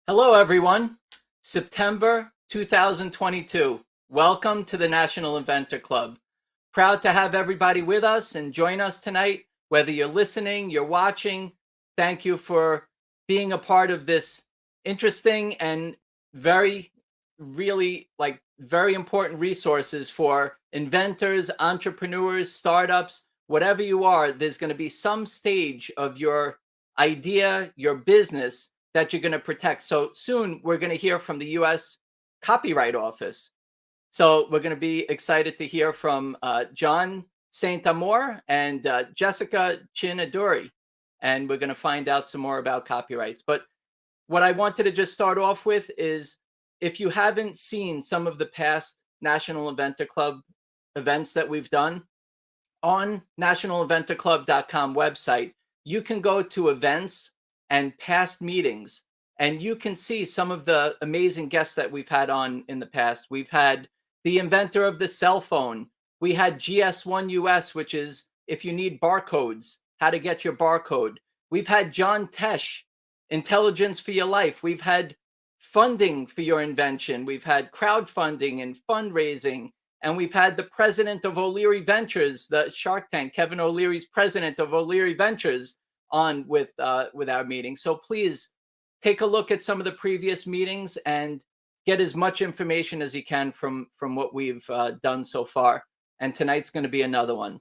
Hello, everyone. September 2022. Welcome to the National Inventor Club. Proud to have everybody with us and join us tonight. Whether you're listening, you're watching, thank you for being a part of this interesting and very important resources for inventors, entrepreneurs, startups, whatever you are. There's going to be some stage of your idea, your business that you're going to protect. So soon we're going to hear from the U.S. Copyright Office. So we're going to be excited to hear from John St. Amour and Jessica Chinaduri. And we're going to find out some more about copyrights. But what I wanted to just start off with is, if you haven't seen some of the past National Inventor Club events that we've done, on nationalinventorclub.com website, you can go to events and past meetings, and you can see some of the amazing guests that we've had on in the past. We've had the inventor of the cell phone. We had GS1 US, which is if you need barcodes, how to get your barcode. We've had John Tesh, Intelligence for Your Life. We've had funding for your invention. We've had crowdfunding and fundraising. And we've had the president of O'Leary Ventures, the Shark Tank, Kevin O'Leary's president of O'Leary Ventures, on with our meeting. So please take a look at some of the previous meetings and get as much information as you can from what we've done so far. And tonight's going to be another one.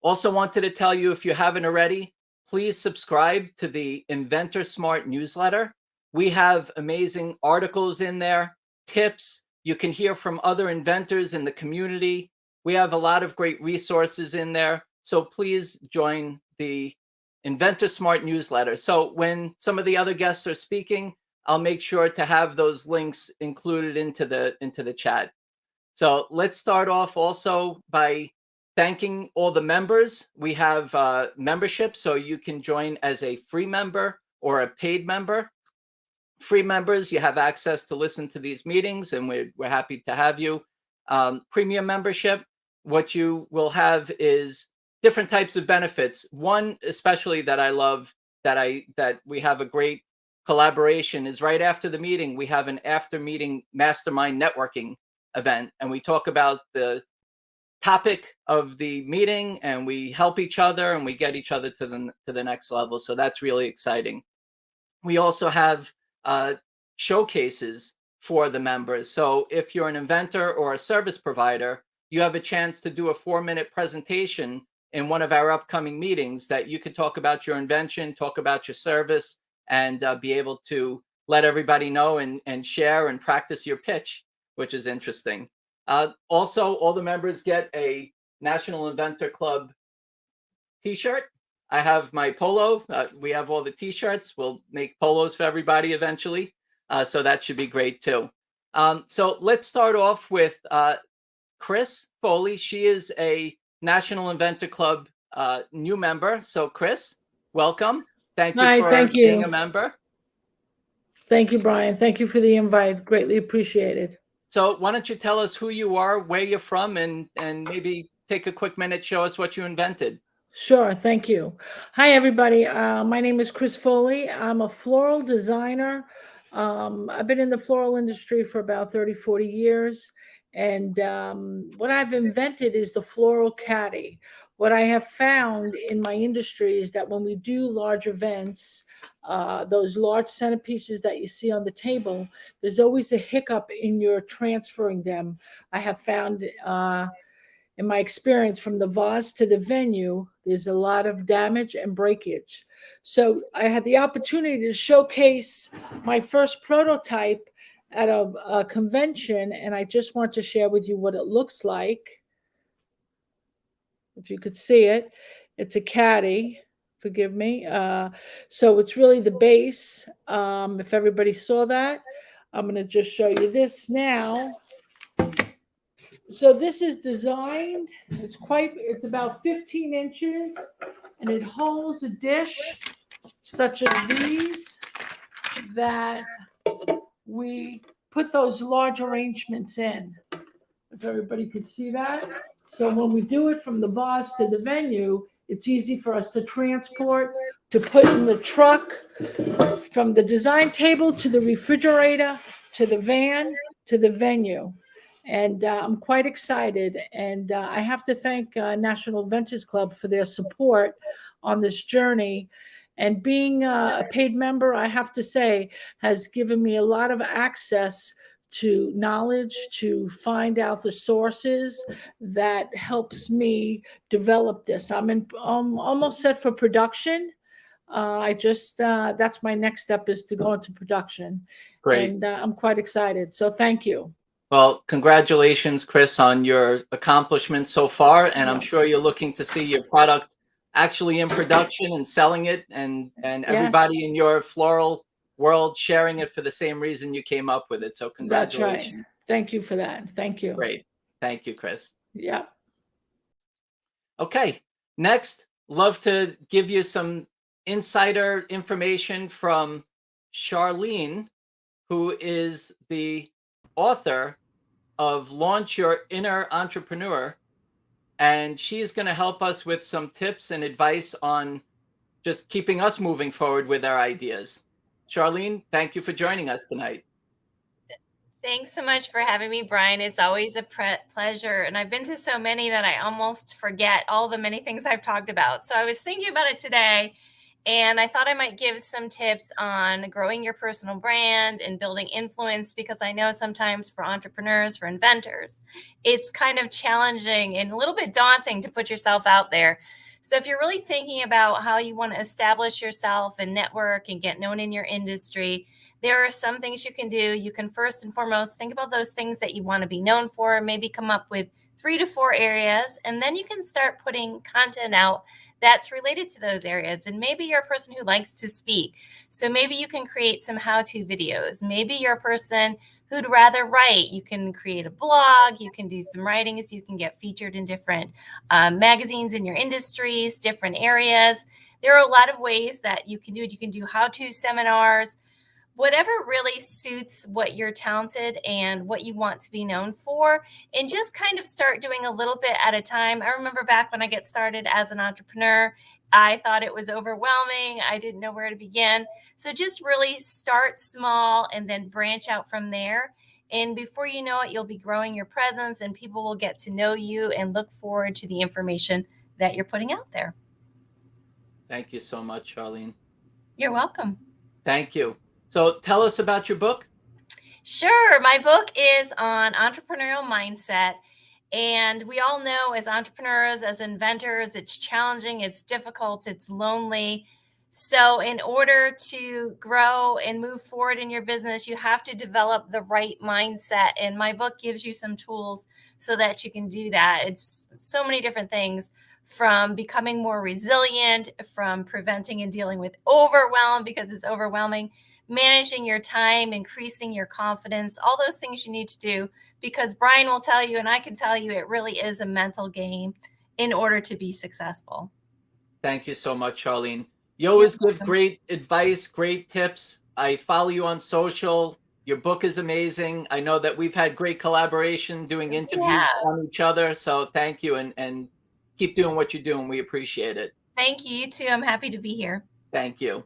Also wanted to tell you, if you haven't already, please subscribe to the Inventor Smart newsletter. We have amazing articles in there, tips. You can hear from other inventors in the community. We have a lot of great resources in there. So please join the Inventor Smart newsletter. So when some of the other guests are speaking, I'll make sure to have those links included into the chat. So let's start off also by thanking all the members. We have membership, so you can join as a free member or a paid member. Free members, you have access to listen to these meetings, and we're happy to have you. Premium membership, what you will have is different types of benefits. One especially that I love, that we have a great collaboration, is right after the meeting, we have an after meeting mastermind networking event, and we talk about the topic of the meeting, and we help each other, and we get each other to the next level. So that's really exciting. We also have showcases for the members. So if you're an inventor or a service provider, you have a chance to do a 4-minute presentation in one of our upcoming meetings that you could talk about your invention, talk about your service, and be able to let everybody know and share and practice your pitch, which is interesting. Also, all the members get a National Inventor Club t-shirt. I have my polo. We have all the t-shirts. We'll make polos for everybody eventually. So that should be great too. So let's start off with Chris Foley. She is a National Inventor Club new member. So Chris, welcome. Thank you for being a member. Thank you, Brian. Thank you for the invite. Greatly appreciated. So why don't you tell us who you are, where you're from, and maybe take a quick minute, show us what you invented. Sure, thank you. Hi, everybody. My name is Chris Foley. I'm a floral designer. I've been in the floral industry for about 30, 40 years. And what I've invented is the floral caddy. What I have found in my industry is that when we do large events, those large centerpieces that you see on the table, there's always a hiccup in your transferring them. I have found in my experience, from the vase to the venue, there's a lot of damage and breakage. So I had the opportunity to showcase my first prototype at a convention, and I just want to share with you what it looks like. If you could see it, it's a caddy. Forgive me. So it's really the base. If everybody saw that, I'm going to just show you this now. So this is designed, it's about 15 inches, and it holds a dish such as these that we put those large arrangements in. If everybody could see that. So when we do it from the vase to the venue, it's easy for us to transport. to put in the truck, from the design table to the refrigerator to the van to the venue. And I'm quite excited. And I have to thank National Ventures Club for their support on this journey. And being a paid member, I have to say, has given me a lot of access to knowledge, to find out the sources that helps me develop this. I'm almost set for production. I just that's my next step, is to go into production. Great. And I'm quite excited. So thank you. Well, congratulations, Chris, on your accomplishments so far. And I'm Yeah. sure you're looking to see your product actually in production and selling it, and Yes. everybody in your floral world sharing it for the same reason you came up with it. So That's right. congratulations. Thank you for that. Thank you. Great. Thank you, Chris. Yeah. Okay. Next, love to give you some insider information from Charlene, who is the author of Launch Your Inner Entrepreneur. And she's going to help us with some tips and advice on just keeping us moving forward with our ideas. Charlene, thank you for joining us tonight. Thanks so much for having me, Brian. It's always a pleasure. And I've been to so many that I almost forget all the many things I've talked about. So I was thinking about it today, and I thought I might give some tips on growing your personal brand and building influence, because I know sometimes for entrepreneurs, for inventors, it's kind of challenging and a little bit daunting to put yourself out there. So if you're really thinking about how you want to establish yourself and network and get known in your industry, there are some things you can do. You can first and foremost think about those things that you want to be known for, maybe come up with 3 to 4 areas, and then you can start putting content out that's related to those areas. And maybe you're a person who likes to speak, so maybe you can create some how-to videos. Maybe you're a person who'd rather write. You can create a blog, you can do some writings, you can get featured in different magazines in your industries, different areas. There are a lot of ways that you can do it. You can do how-to seminars, whatever really suits what you're talented and what you want to be known for, and just kind of start doing a little bit at a time. I remember back when I get started as an entrepreneur, I thought it was overwhelming. I didn't know where to begin. So just really start small and then branch out from there. And before you know it, you'll be growing your presence, and people will get to know you and look forward to the information that you're putting out there. Thank you so much, Charlene. You're welcome. Thank you. So tell us about your book. Sure. My book is on entrepreneurial mindset. And we all know, as entrepreneurs, as inventors, it's challenging, it's difficult, it's lonely. So in order to grow and move forward in your business, you have to develop the right mindset. And my book gives you some tools so that you can do that. It's so many different things, from becoming more resilient, from preventing and dealing with overwhelm because it's overwhelming, managing your time, increasing your confidence, all those things you need to do, because Brian will tell you, and I can tell you, it really is a mental game in order to be successful. Thank you so much, Charlene. You always give great advice, great tips. I follow you on social. Your book is amazing. I know that we've had great collaboration doing interviews on each other. So thank you, and keep doing what you're doing. We appreciate it. Thank you. You too. I'm happy to be here. Thank you.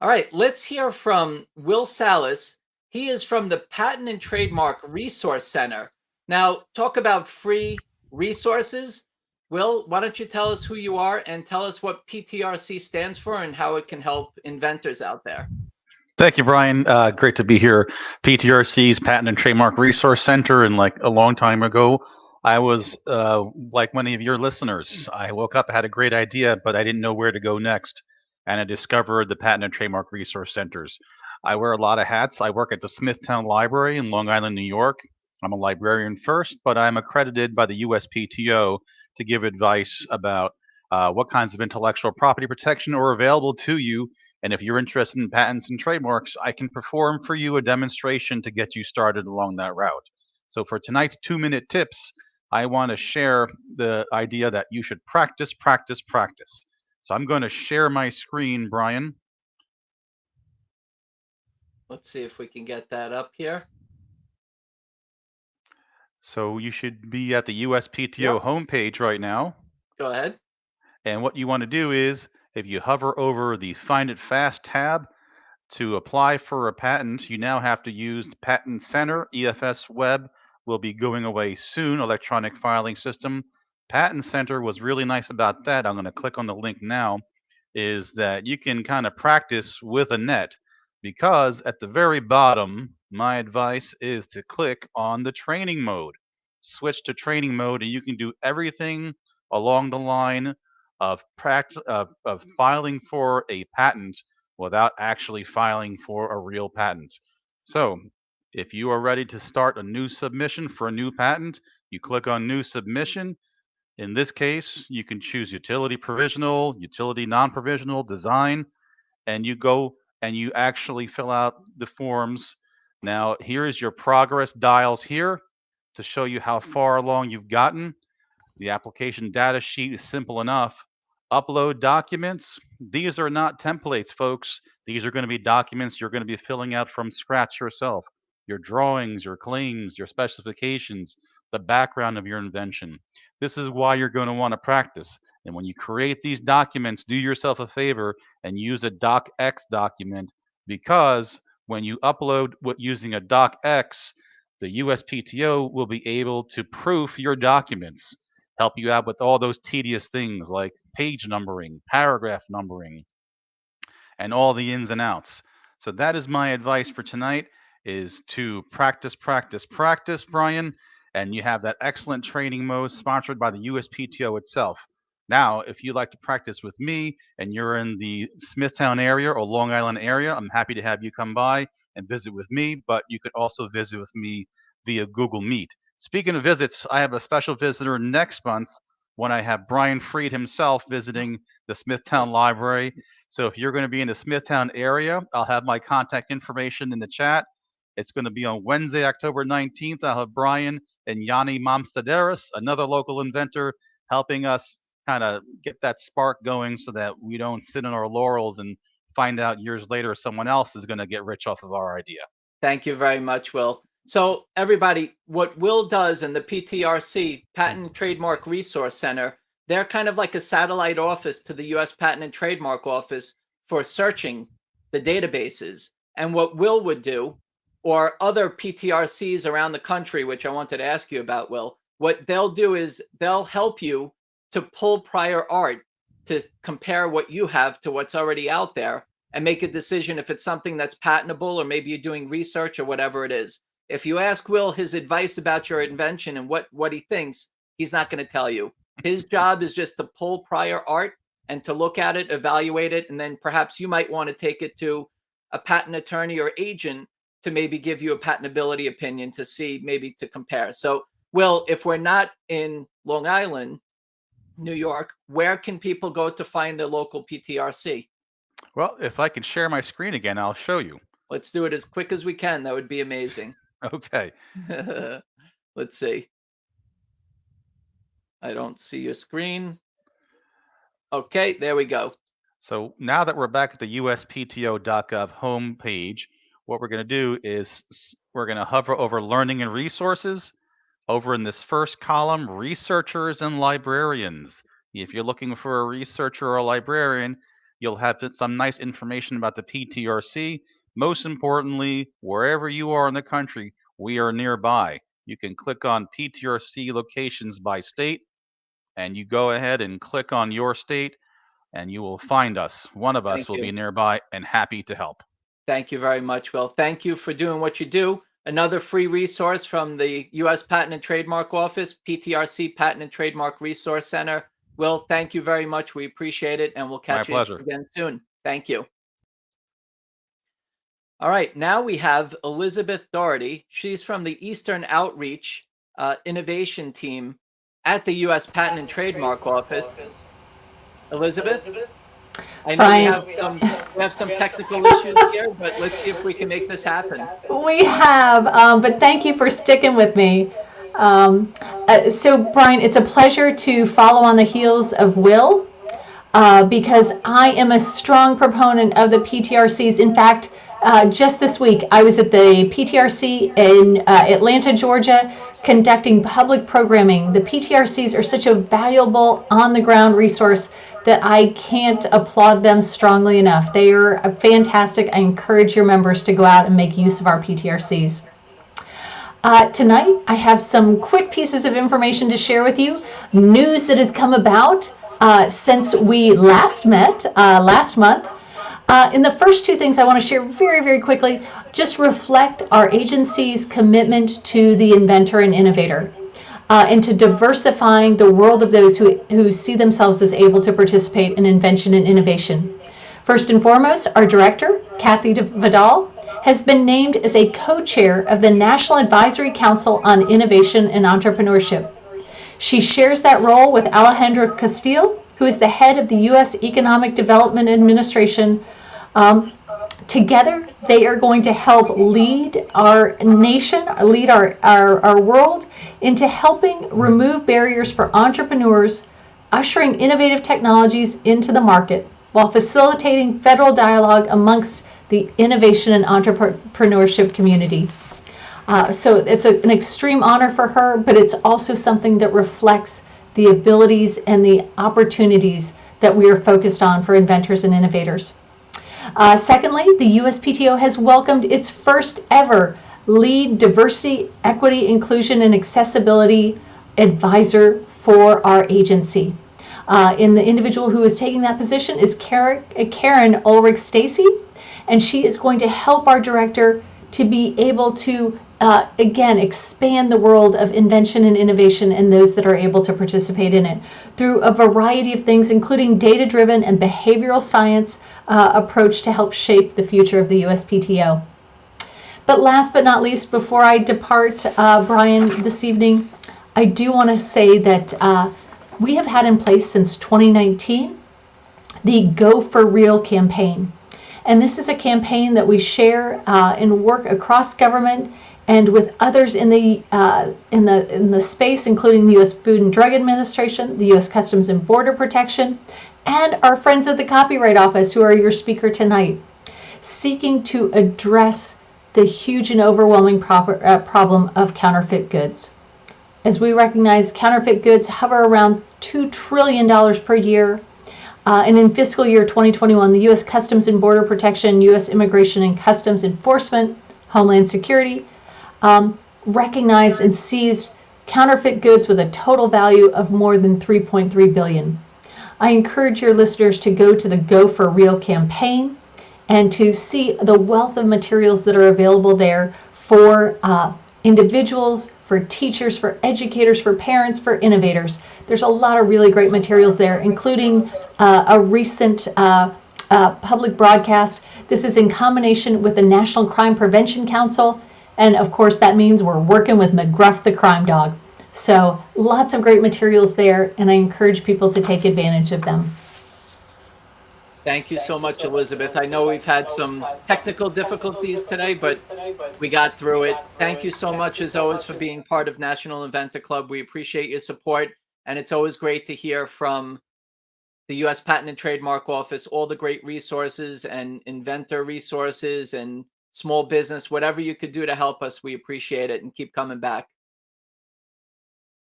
All right, let's hear from Will Salas. He is from the Patent and Trademark Resource Center. Now, talk about free resources. Will, why don't you tell us who you are and tell us what PTRC stands for and how it can help inventors out there? Thank you, Brian. Great to be here. PTRC's Patent and Trademark Resource Center, and like a long time ago, I was like many of your listeners. I woke up, I had a great idea, but I didn't know where to go next. And I discovered the Patent and Trademark Resource Centers. I wear a lot of hats. I work at the Smithtown Library in Long Island, New York. I'm a librarian first, but I'm accredited by the USPTO to give advice about what kinds of intellectual property protection are available to you. And if you're interested in patents and trademarks, I can perform for you a demonstration to get you started along that route. So for tonight's 2-minute tips, I want to share the idea that you should practice, practice, practice. So I'm going to share my screen, Brian. Let's see if we can get that up here. So you should be at the USPTO homepage right now. Go ahead. And what you want to do is, if you hover over the Find It Fast tab to apply for a patent, you now have to use Patent Center. EFS Web will be going away soon, electronic filing system. Patent Center was really nice about that. I'm going to click on the link now, is that you can kind of practice with a net, because at the very bottom, my advice is to click on the training mode. Switch to training mode, and you can do everything along the line of filing for a patent without actually filing for a real patent. So if you are ready to start a new submission for a new patent, you click on New Submission. In this case, you can choose utility provisional, utility non-provisional, design, and you go and you actually fill out the forms. Now, here is your progress dials here to show you how far along you've gotten. The application data sheet is simple enough. Upload documents. These are not templates, folks. These are going to be documents you're going to be filling out from scratch yourself. Your drawings, your claims, your specifications, the background of your invention. This is why you're going to want to practice. And when you create these documents, do yourself a favor and use a docx document, because when you upload using a docx, the USPTO will be able to proof your documents, help you out with all those tedious things like page numbering, paragraph numbering, and all the ins and outs. So that is my advice for tonight, is to practice, practice, practice, Brian. And you have that excellent training mode sponsored by the USPTO itself. Now, if you'd like to practice with me and you're in the Smithtown area or Long Island area, I'm happy to have you come by and visit with me, but you could also visit with me via Google Meet. Speaking of visits, I have a special visitor next month when I have Brian Freed himself visiting the Smithtown Library. So if you're going to be in the Smithtown area, I'll have my contact information in the chat. It's going to be on Wednesday, October 19th. I'll have Brian and Yanni Mamstadaris, another local inventor, helping us kind of get that spark going so that we don't sit on our laurels and find out years later someone else is going to get rich off of our idea. Thank you very much, Will. So everybody, what Will does in the PTRC, Patent and Trademark Resource Center, they're kind of like a satellite office to the U.S. Patent and Trademark Office for searching the databases. And what Will would do, or other PTRCs around the country, which I wanted to ask you about, Will, what they'll do is they'll help you to pull prior art to compare what you have to what's already out there and make a decision if it's something that's patentable, or maybe you're doing research or whatever it is. If you ask Will his advice about your invention and what he thinks, he's not going to tell you. His job is just to pull prior art and to look at it, evaluate it, and then perhaps you might want to take it to a patent attorney or agent to maybe give you a patentability opinion to see, maybe to compare. So, Will, if we're not in Long Island, New York, where can people go to find the local PTRC? Well, if I can share my screen again, I'll show you. Let's do it as quick as we can. That would be amazing. Okay. Let's see. I don't see your screen. Okay, there we go. So now that we're back at the USPTO.gov homepage, what we're going to do is we're going to hover over Learning and Resources. Over in this first column, Researchers and Librarians. If you're looking for a researcher or a librarian, you'll have some nice information about the PTRC. Most importantly, wherever you are in the country, we are nearby. You can click on PTRC locations by state, and you go ahead and click on your state, and you will find us. One of us will be nearby and happy to help. Thank you very much, Will. Thank you for doing what you do. Another free resource from the U.S. Patent and Trademark Office, PTRC Patent and Trademark Resource Center. Will, thank you very much. We appreciate it, and we'll catch you again soon. Thank you. All right, now we have Elizabeth Doherty. She's from the Eastern Outreach Innovation Team at the U.S. Patent and Trademark Office. Elizabeth? I know we have some technical issues here, but let's see if we can make this happen. We have, but thank you for sticking with me. So, Brian, it's a pleasure to follow on the heels of Will, because I am a strong proponent of the PTRCs. In fact, just this week, I was at the PTRC in Atlanta, Georgia, conducting public programming. The PTRCs are such a valuable on-the-ground resource that I can't applaud them strongly enough. They are fantastic. I encourage your members to go out and make use of our PTRCs. Tonight, I have some quick pieces of information to share with you. News that has come about since we last met last month. In the first two things I want to share very, very quickly, just reflect our agency's commitment to the inventor and innovator, and to diversifying the world of those who see themselves as able to participate in invention and innovation. First and foremost, our director, Kathy Vidal, has been named as a co-chair of the National Advisory Council on Innovation and Entrepreneurship. She shares that role with Alejandro Castillo, who is the head of the U.S. Economic Development Administration. Together, they are going to help lead our nation, lead our world into helping remove barriers for entrepreneurs, ushering innovative technologies into the market, while facilitating federal dialogue amongst the innovation and entrepreneurship community. So it's an extreme honor for her, but it's also something that reflects the abilities and the opportunities that we are focused on for inventors and innovators. Secondly, the USPTO has welcomed its first ever lead diversity, equity, inclusion, and accessibility advisor for our agency. And the individual who is taking that position is Karen Ulrich Stacy, and she is going to help our director to be able to, again, expand the world of invention and innovation and those that are able to participate in it through a variety of things, including data-driven and behavioral science approach to help shape the future of the USPTO. But last but not least, before I depart, Brian, this evening, I do want to say that we have had in place since 2019 the Go for Real campaign. And this is a campaign that we share and work across government and with others in the space, including the U.S. Food and Drug Administration, the U.S. Customs and Border Protection, and our friends at the Copyright Office, who are your speaker tonight, seeking to address the huge and overwhelming problem of counterfeit goods. As we recognize, counterfeit goods hover around $2 trillion per year. And in fiscal year 2021, the U.S. Customs and Border Protection, U.S. Immigration and Customs Enforcement, Homeland Security, recognized and seized counterfeit goods with a total value of more than $3.3 billion. I encourage your listeners to go to the Go for Real campaign and to see the wealth of materials that are available there for individuals, for teachers, for educators, for parents, for innovators. There's a lot of really great materials there, including a recent public broadcast. This is in combination with the National Crime Prevention Council, and of course that means we're working with McGruff the Crime Dog. So lots of great materials there, and I encourage people to take advantage of them. Thank you so much, Elizabeth. I know we've had some technical difficulties today, but we got through it. Thank you so much, as always, for being part of National Inventor Club. We appreciate your support, and it's always great to hear from the U.S. Patent and Trademark Office, all the great resources and inventor resources and small business, whatever you could do to help us. We appreciate it, and keep coming back.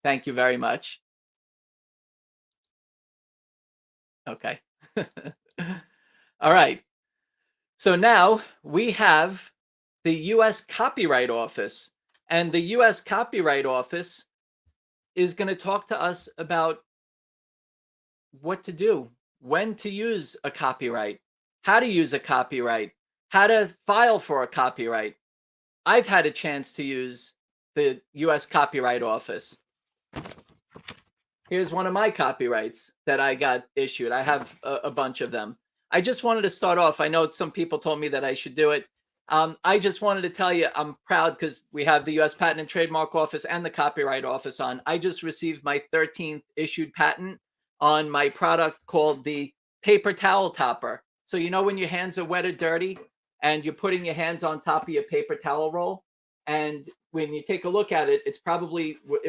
Thank you very much. Okay. All right. So now we have the U.S. Copyright Office, and the U.S. Copyright Office is going to talk to us about what to do, when to use a copyright, how to use a copyright, how to file for a copyright. I've had a chance to use the U.S. Copyright Office. Here's one of my copyrights that I got issued. I have a bunch of them. I just wanted to start off. I know some people told me that I should do it. I just wanted to tell you I'm proud because we have the U.S. Patent and Trademark Office and the Copyright Office on. I just received my 13th issued patent on my product called the paper towel topper. So you know when your hands are wet or dirty and you're putting your hands on top of your paper towel roll, and when you take a look at it, it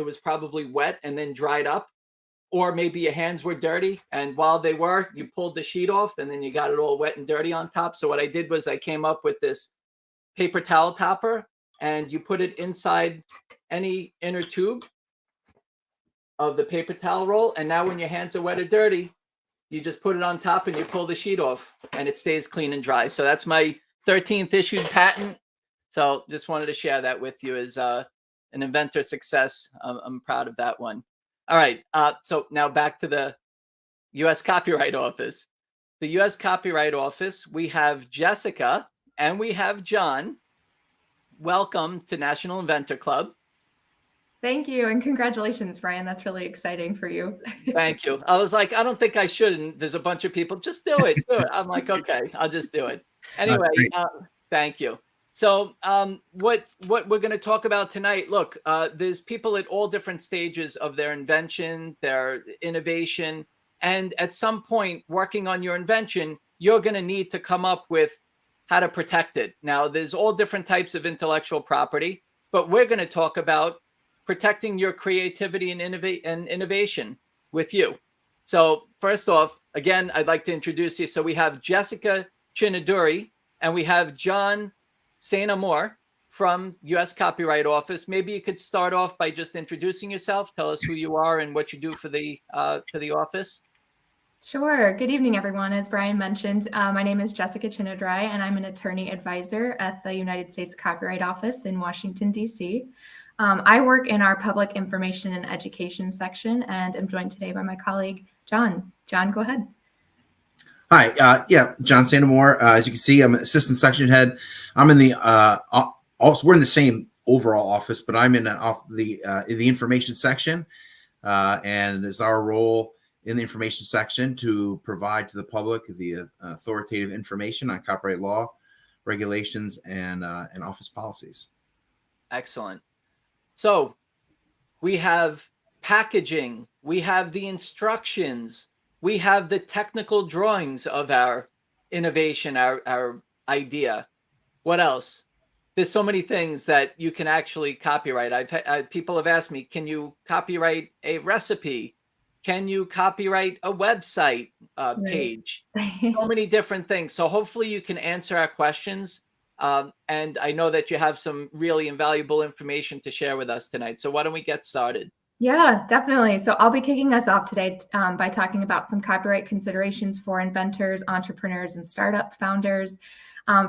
was probably wet and then dried up. Or maybe your hands were dirty, and while they were, you pulled the sheet off and then you got it all wet and dirty on top. So what I did was I came up with this paper towel topper, and you put it inside any inner tube of the paper towel roll. And now when your hands are wet or dirty, you just put it on top and you pull the sheet off and it stays clean and dry. So that's my 13th issued patent. So just wanted to share that with you as an inventor success. I'm proud of that one. All right. So now back to the U.S. Copyright Office. The U.S. Copyright Office, we have Jessica and we have John. Welcome to National Inventor Club. Thank you. And congratulations, Brian. That's really exciting for you. Thank you. I was like, I don't think I should. And there's a bunch of people, just do it. Do it. I'm like, okay, I'll just do it. Anyway, thank you. So what we're going to talk about tonight, look, there's people at all different stages of their invention, their innovation. And at some point working on your invention, you're going to need to come up with how to protect it. Now, there's all different types of intellectual property, but we're going to talk about protecting your creativity and innovation with you. So first off, again, I'd like to introduce you. So we have Jessica Chinaduri and we have John St. Amour from U.S. Copyright Office. Maybe you could start off by just introducing yourself. Tell us who you are and what you do for the office. Sure. Good evening, everyone. As Brian mentioned, my name is Jessica Chinaduri, and I'm an attorney advisor at the United States Copyright Office in Washington, D.C. I work in our public information and education section, and I'm joined today by my colleague, John. John, go ahead. Hi, John St. Amour. As you can see, I'm an assistant section head. I'm in the also we're in the same overall office, but I'm in the information section, and it's our role in the information section to provide to the public the authoritative information on copyright law, regulations, and office policies. Excellent. So we have packaging, we have the instructions, we have the technical drawings of our innovation, our idea. What else? There's so many things that you can actually copyright. People have asked me, can you copyright a recipe? Can you copyright a website page? So many different things. So hopefully you can answer our questions. And I know that you have some really invaluable information to share with us tonight. So why don't we get started? Yeah, definitely. So I'll be kicking us off today by talking about some copyright considerations for inventors, entrepreneurs, and startup founders.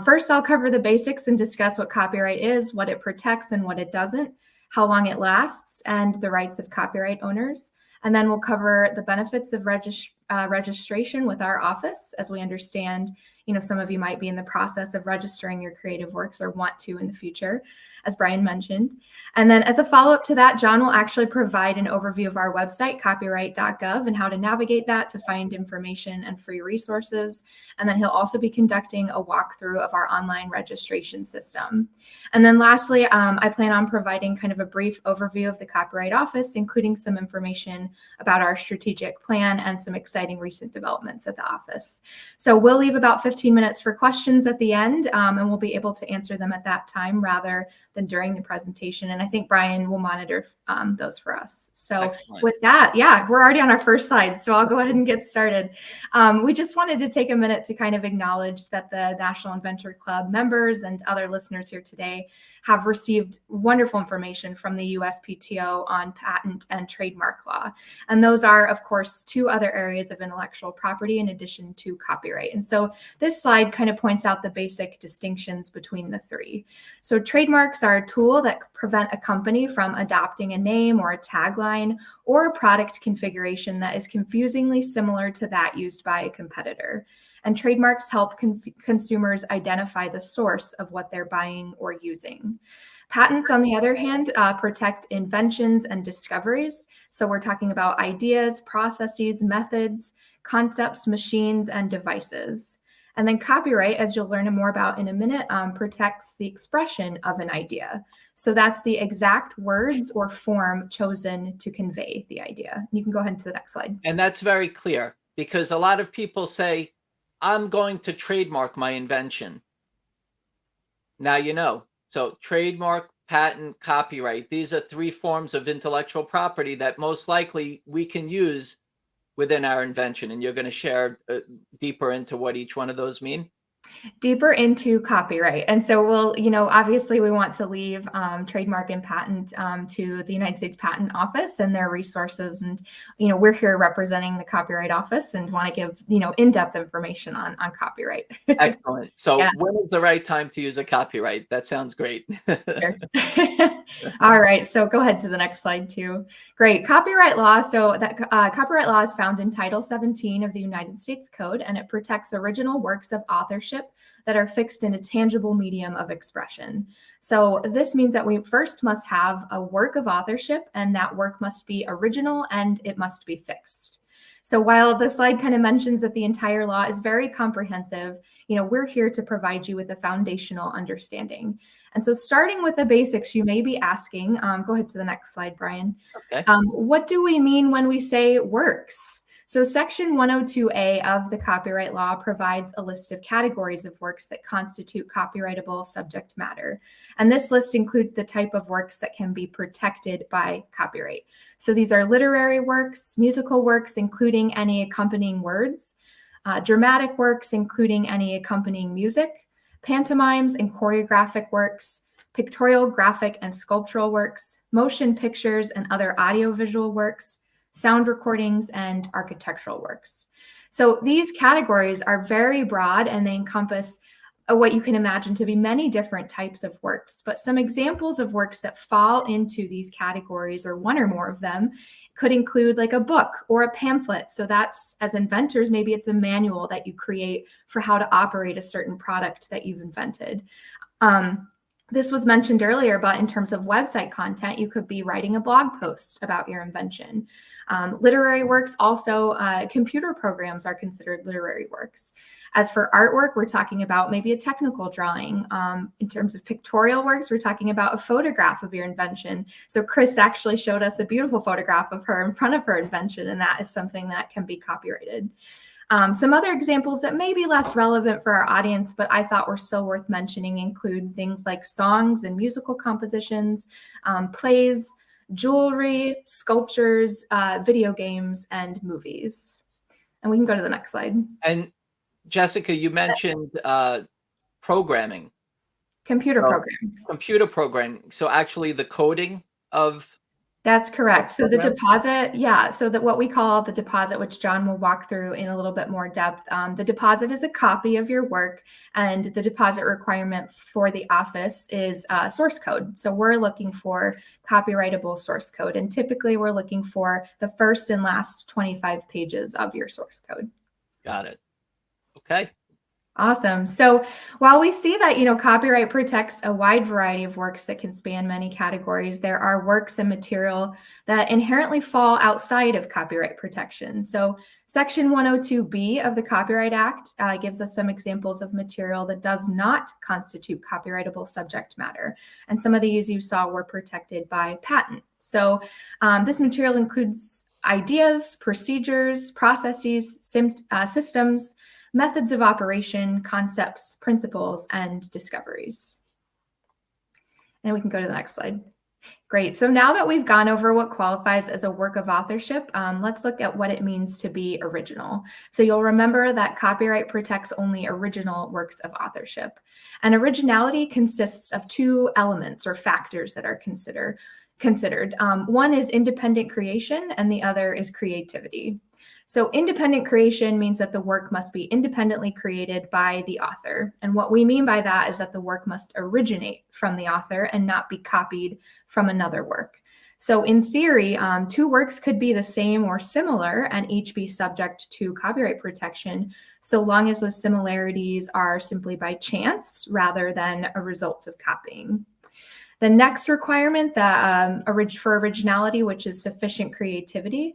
First, I'll cover the basics and discuss what copyright is, what it protects and what it doesn't, how long it lasts, and the rights of copyright owners. And then we'll cover the benefits of registration with our office. As we understand, some of you might be in the process of registering your creative works or want to in the future, as Brian mentioned. And then as a follow-up to that, John will actually provide an overview of our website, copyright.gov, and how to navigate that to find information and free resources. And then he'll also be conducting a walkthrough of our online registration system. And then lastly, I plan on providing kind of a brief overview of the Copyright Office, including some information about our strategic plan and some exciting recent developments at the office. So we'll leave about 15 minutes for questions at the end, and we'll be able to answer them at that time rather than during the presentation. And I think Brian will monitor those for us. So excellent. With that, we're already on our first slide. So I'll go ahead and get started. We just wanted to take a minute to kind of acknowledge that the National Inventor Club members and other listeners here today have received wonderful information from the USPTO on patent and trademark law. And those are, of course, two other areas of intellectual property in addition to copyright. And so this slide kind of points out the basic distinctions between the three. So trademarks are a tool that prevent a company from adopting a name or a tagline or a product configuration that is confusingly similar to that used by a competitor. And trademarks help consumers identify the source of what they're buying or using. Patents, on the other hand, protect inventions and discoveries. So we're talking about ideas, processes, methods, concepts, machines, and devices. And then copyright, as you'll learn more about in a minute, protects the expression of an idea. So that's the exact words or form chosen to convey the idea. You can go ahead to the next slide. And that's very clear because a lot of people say, I'm going to trademark my invention. Now you know. So trademark, patent, copyright. These are three forms of intellectual property that most likely we can use within our invention. And you're going to share deeper into what each one of those mean? Deeper into copyright. And so we'll, obviously we want to leave trademark and patent to the United States Patent Office and their resources. And, we're here representing the Copyright Office and want to give, in-depth information on copyright. Excellent. So Yeah. when is the right time to use a copyright? That sounds great. Sure. All right. So go ahead to the next slide too. Great. Copyright law. So that copyright law is found in Title 17 of the United States Code, and it protects original works of authorship that are fixed in a tangible medium of expression. So this means that we first must have a work of authorship, and that work must be original and it must be fixed. So while the slide kind of mentions that the entire law is very comprehensive, we're here to provide you with a foundational understanding. And so starting with the basics, you may be asking, go ahead to the next slide, Brian. Okay. What do we mean when we say works? So Section 102A of the copyright law provides a list of categories of works that constitute copyrightable subject matter. And this list includes the type of works that can be protected by copyright. So these are literary works, musical works, including any accompanying words, dramatic works, including any accompanying music, pantomimes and choreographic works, pictorial, graphic, and sculptural works, motion pictures and other audiovisual works, sound recordings, and architectural works. So these categories are very broad, and they encompass what you can imagine to be many different types of works. But some examples of works that fall into these categories, or one or more of them, could include like a book or a pamphlet. So that's, as inventors, maybe it's a manual that you create for how to operate a certain product that you've invented. This was mentioned earlier, but in terms of website content, you could be writing a blog post about your invention. Literary works, also computer programs are considered literary works. As for artwork, we're talking about maybe a technical drawing. In terms of pictorial works, we're talking about a photograph of your invention. So Chris actually showed us a beautiful photograph of her in front of her invention, and that is something that can be copyrighted. Some other examples that may be less relevant for our audience, but I thought were still worth mentioning, include things like songs and musical compositions, plays, jewelry, sculptures, video games, and movies. And we can go to the next slide. And Jessica, you mentioned programming. Computer programs. Computer programming. So actually the coding of... That's correct. So the deposit, so that what we call the deposit, which John will walk through in a little bit more depth, the deposit is a copy of your work, and the deposit requirement for the office is source code. So we're looking for copyrightable source code, and typically we're looking for the first and last 25 pages of your source code. Got it. Okay. Awesome. So while we see that, copyright protects a wide variety of works that can span many categories, there are works and material that inherently fall outside of copyright protection. So Section 102B of the Copyright Act gives us some examples of material that does not constitute copyrightable subject matter. And some of these you saw were protected by patent. So this material includes ideas, procedures, processes, systems, methods of operation, concepts, principles, and discoveries. And we can go to the next slide. Great. So now that we've gone over what qualifies as a work of authorship, let's look at what it means to be original. So you'll remember that copyright protects only original works of authorship. And originality consists of two elements or factors that are considered. One is independent creation, and the other is creativity. So independent creation means that the work must be independently created by the author. And what we mean by that is that the work must originate from the author and not be copied from another work. So in theory, two works could be the same or similar and each be subject to copyright protection, so long as the similarities are simply by chance rather than a result of copying. The next requirement that for originality, which is sufficient creativity.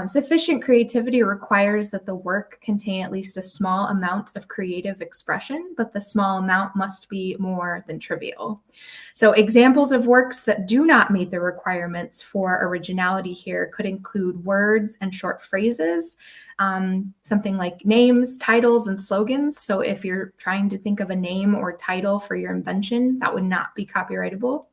Sufficient creativity requires that the work contain at least a small amount of creative expression, but the small amount must be more than trivial. So examples of works that do not meet the requirements for originality here could include words and short phrases, something like names, titles, and slogans. So if you're trying to think of a name or title for your invention, that would not be copyrightable.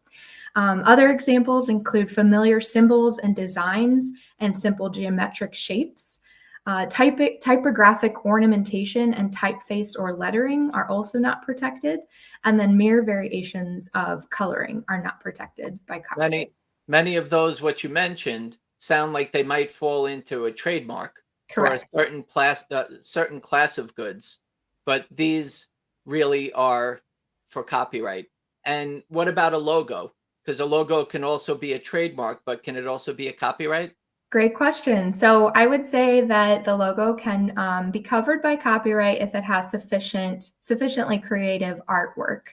Other examples include familiar symbols and designs and simple geometric shapes. Typographic ornamentation and typeface or lettering are also not protected. And then mere variations of coloring are not protected by copyright. Many of those, what you mentioned, sound like they might fall into a trademark Correct. for a certain class of goods, but these really are for copyright. And what about a logo? Because a logo can also be a trademark, but can it also be a copyright? Great question. So I would say that the logo can be covered by copyright if it has sufficiently creative artwork.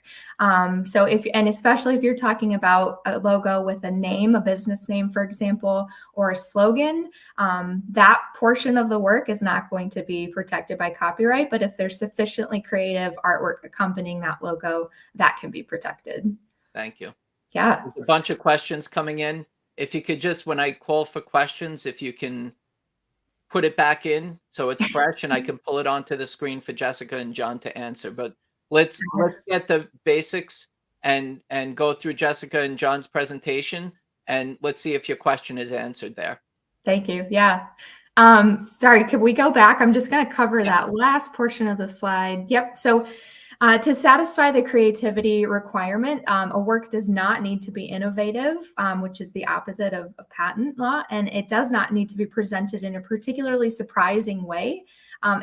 And especially if you're talking about a logo with a name, a business name, for example, or a slogan, that portion of the work is not going to be protected by copyright. But if there's sufficiently creative artwork accompanying that logo, that can be protected. Thank you. Yeah. There's a bunch of questions coming in. If you could just, when I call for questions, if you can put it back in so it's fresh and I can pull it onto the screen for Jessica and John to answer. But let's get the basics and go through Jessica and John's presentation, and let's see if your question is answered there. Thank you. Yeah. Sorry, could we go back? I'm just going to cover that last portion of the slide. Yep. So to satisfy the creativity requirement, a work does not need to be innovative, which is the opposite of patent law, and it does not need to be presented in a particularly surprising way.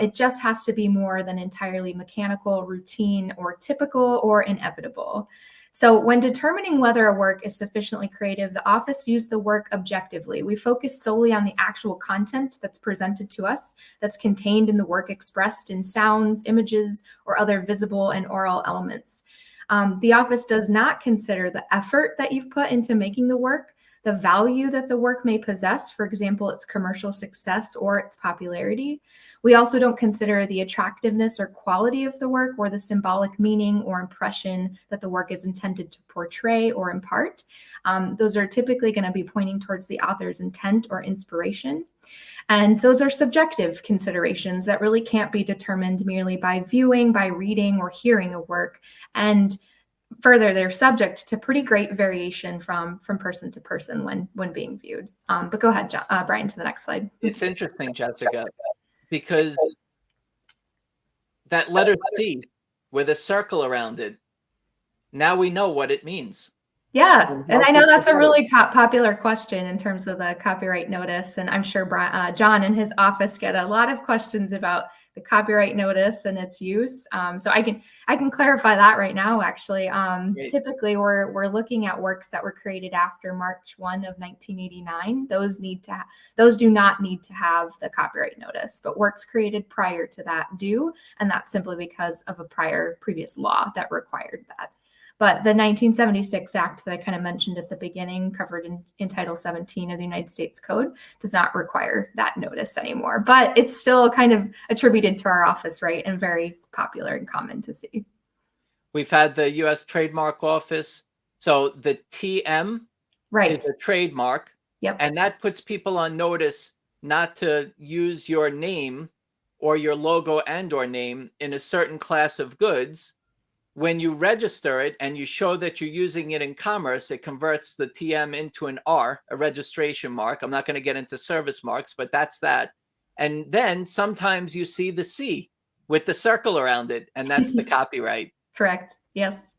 It just has to be more than entirely mechanical, routine, or typical, or inevitable. So when determining whether a work is sufficiently creative, the office views the work objectively. We focus solely on the actual content that's presented to us, that's contained in the work, expressed in sounds, images, or other visible and oral elements. The office does not consider the effort that you've put into making the work, the value that the work may possess, for example, its commercial success or its popularity. We also don't consider the attractiveness or quality of the work or the symbolic meaning or impression that the work is intended to portray or impart. Those are typically going to be pointing towards the author's intent or inspiration. And those are subjective considerations that really can't be determined merely by viewing, by reading, or hearing a work. And further, they're subject to pretty great variation from person to person when being viewed. But go ahead, Brian, to the next slide. It's interesting, Jessica, because that letter C with a circle around it, now we know what it means. Yeah, and I know that's a really popular question in terms of the copyright notice, and I'm sure John and his office get a lot of questions about the copyright notice and its use. So I can clarify that right now. Actually, typically we're looking at works that were created after March 1 of 1989. Those do not need to have the copyright notice, but works created prior to that do, and that's simply because of a previous law that required that. But the 1976 Act that I kind of mentioned at the beginning, covered in Title 17 of the United States Code, does not require that notice anymore. But it's still kind of attributed to our office, right? And very popular and common to see. We've had the U.S. Trademark Office. So the TM is a trademark. Yep. And that puts people on notice not to use your name or your logo and or name in a certain class of goods. When you register it and you show that you're using it in commerce, it converts the TM into an R, a registration mark. I'm not going to get into service marks, but that's that. And then sometimes you see the C with the circle around it, and that's the copyright. Correct. Yes.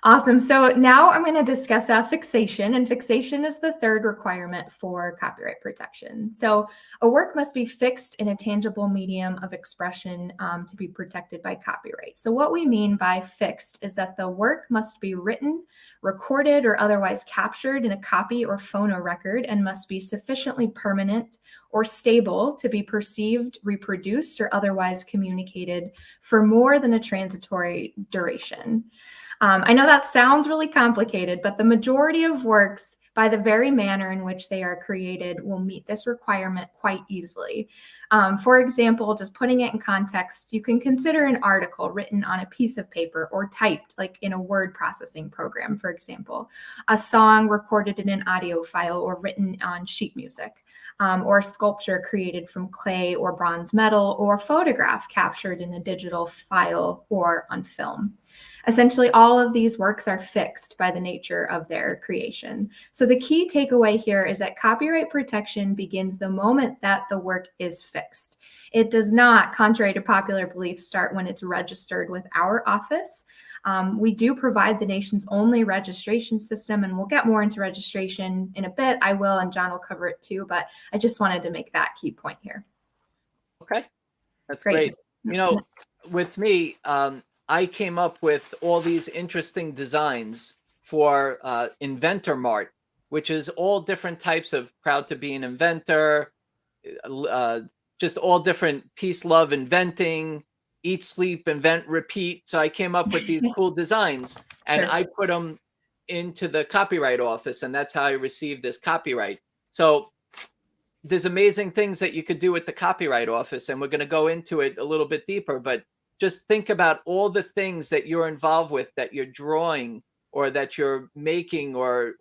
Awesome. So now I'm going to discuss fixation, and fixation is the third requirement for copyright protection. So a work must be fixed in a tangible medium of expression to be protected by copyright. So what we mean by fixed is that the work must be written, recorded, or otherwise captured in a copy or phonorecord and must be sufficiently permanent or stable to be perceived, reproduced, or otherwise communicated for more than a transitory duration. I know that sounds really complicated, but the majority of works, by the very manner in which they are created, will meet this requirement quite easily. For example, just putting it in context, you can consider an article written on a piece of paper or typed like in a word processing program, for example, a song recorded in an audio file or written on sheet music, or a sculpture created from clay or bronze metal, or a photograph captured in a digital file or on film. Essentially, all of these works are fixed by the nature of their creation. So the key takeaway here is that copyright protection begins the moment that the work is fixed. It does not, contrary to popular belief, start when it's registered with our office. We do provide the nation's only registration system, and we'll get more into registration in a bit. I will, and John will cover it too, but I just wanted to make that key point here. Okay, that's great. You know, with me, I came up with all these interesting designs for Inventor Mart, which is all different types of proud to be an inventor, just all different peace, love, inventing, eat, sleep, invent, repeat. So I came up with these cool designs, and Sure. I put them into the copyright office, and that's how I received this copyright. So there's amazing things that you could do with the copyright office, and we're going to go into it a little bit deeper, but just think about all the things that you're involved with, that you're drawing or that you're making, or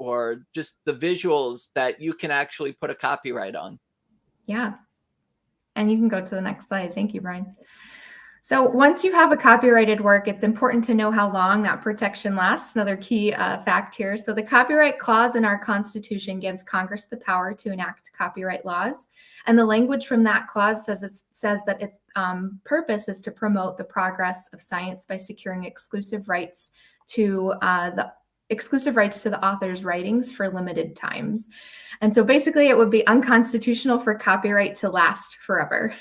just the visuals that you can actually put a copyright on. Yeah. And you can go to the next slide. Thank you, Brian. So once you have a copyrighted work, it's important to know how long that protection lasts. Another key fact here. So the copyright clause in our Constitution gives Congress the power to enact copyright laws. And the language from that clause says that its purpose is to promote the progress of science by securing exclusive rights to the author's writings for limited times. And so basically it would be unconstitutional for copyright to last forever.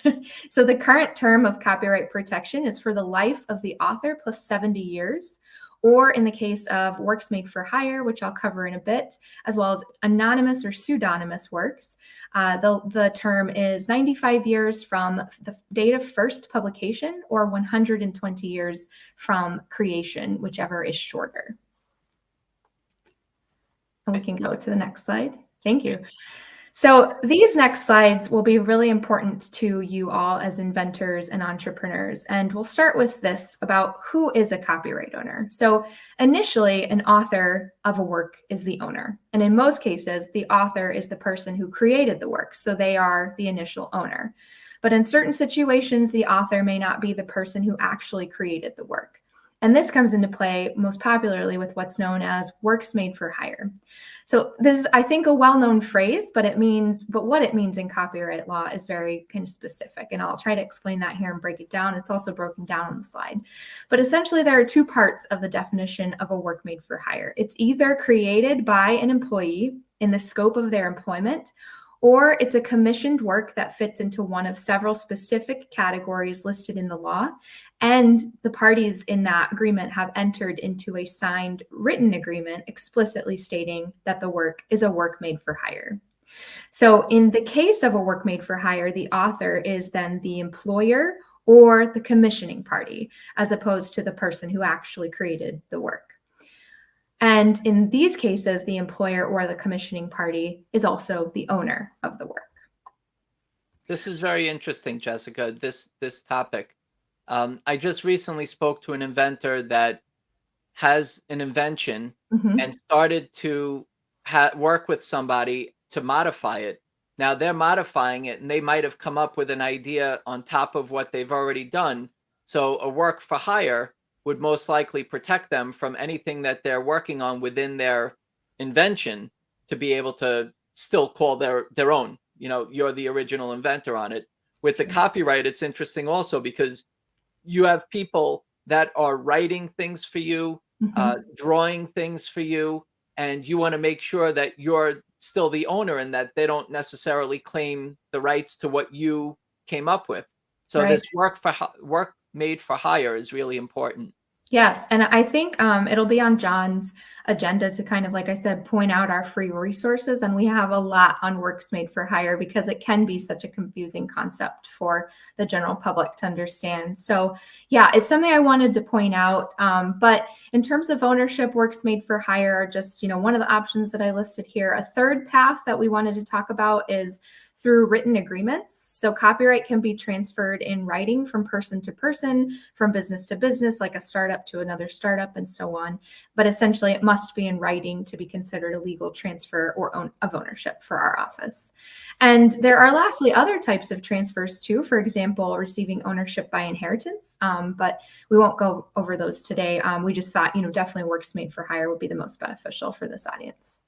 So the current term of copyright protection is for the life of the author plus 70 years, or in the case of works made for hire, which I'll cover in a bit, as well as anonymous or pseudonymous works. The term is 95 years from the date of first publication, or 120 years from creation, whichever is shorter. And we can go to the next slide. Thank you. So these next slides will be really important to you all as inventors and entrepreneurs. And we'll start with this about who is a copyright owner. So initially, an author of a work is the owner. And in most cases, the author is the person who created the work. So they are the initial owner. But in certain situations, the author may not be the person who actually created the work. And this comes into play most popularly with what's known as works made for hire. So this is, I think, a well-known phrase, but what it means in copyright law is very kind of specific. And I'll try to explain that here and break it down. It's also broken down on the slide. But essentially, there are two parts of the definition of a work made for hire. It's either created by an employee in the scope of their employment, or it's a commissioned work that fits into one of several specific categories listed in the law, and the parties in that agreement have entered into a signed written agreement explicitly stating that the work is a work made for hire. So in the case of a work made for hire, the author is then the employer or the commissioning party, as opposed to the person who actually created the work. And in these cases, the employer or the commissioning party is also the owner of the work. This is very interesting, Jessica, this topic. I just recently spoke to an inventor that has an invention and started to work with somebody to modify it. Now they're modifying it, and they might have come up with an idea on top of what they've already done. So a work for hire would most likely protect them from anything that they're working on within their invention, to be able to still call their own. You know, you're the original inventor on it. With the copyright, it's interesting also because you have people that are writing things for you, drawing things for you, and you want to make sure that you're still the owner and that they don't necessarily claim the rights to what you came up with. So Right. this work made for hire is really important. Yes, and I think it'll be on John's agenda to kind of, like I said, point out our free resources. And we have a lot on works made for hire because it can be such a confusing concept for the general public to understand. So yeah, it's something I wanted to point out. But in terms of ownership, works made for hire are just, one of the options that I listed here. A third path that we wanted to talk about is through written agreements. So copyright can be transferred in writing from person to person, from business to business, like a startup to another startup, and so on. But essentially, it must be in writing to be considered a legal transfer of ownership for our office. And there are lastly other types of transfers too, for example, receiving ownership by inheritance, but we won't go over those today. We just thought, definitely works made for hire would be the most beneficial for this audience.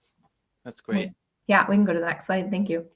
That's great. Yeah, we can go to the next slide. Thank you.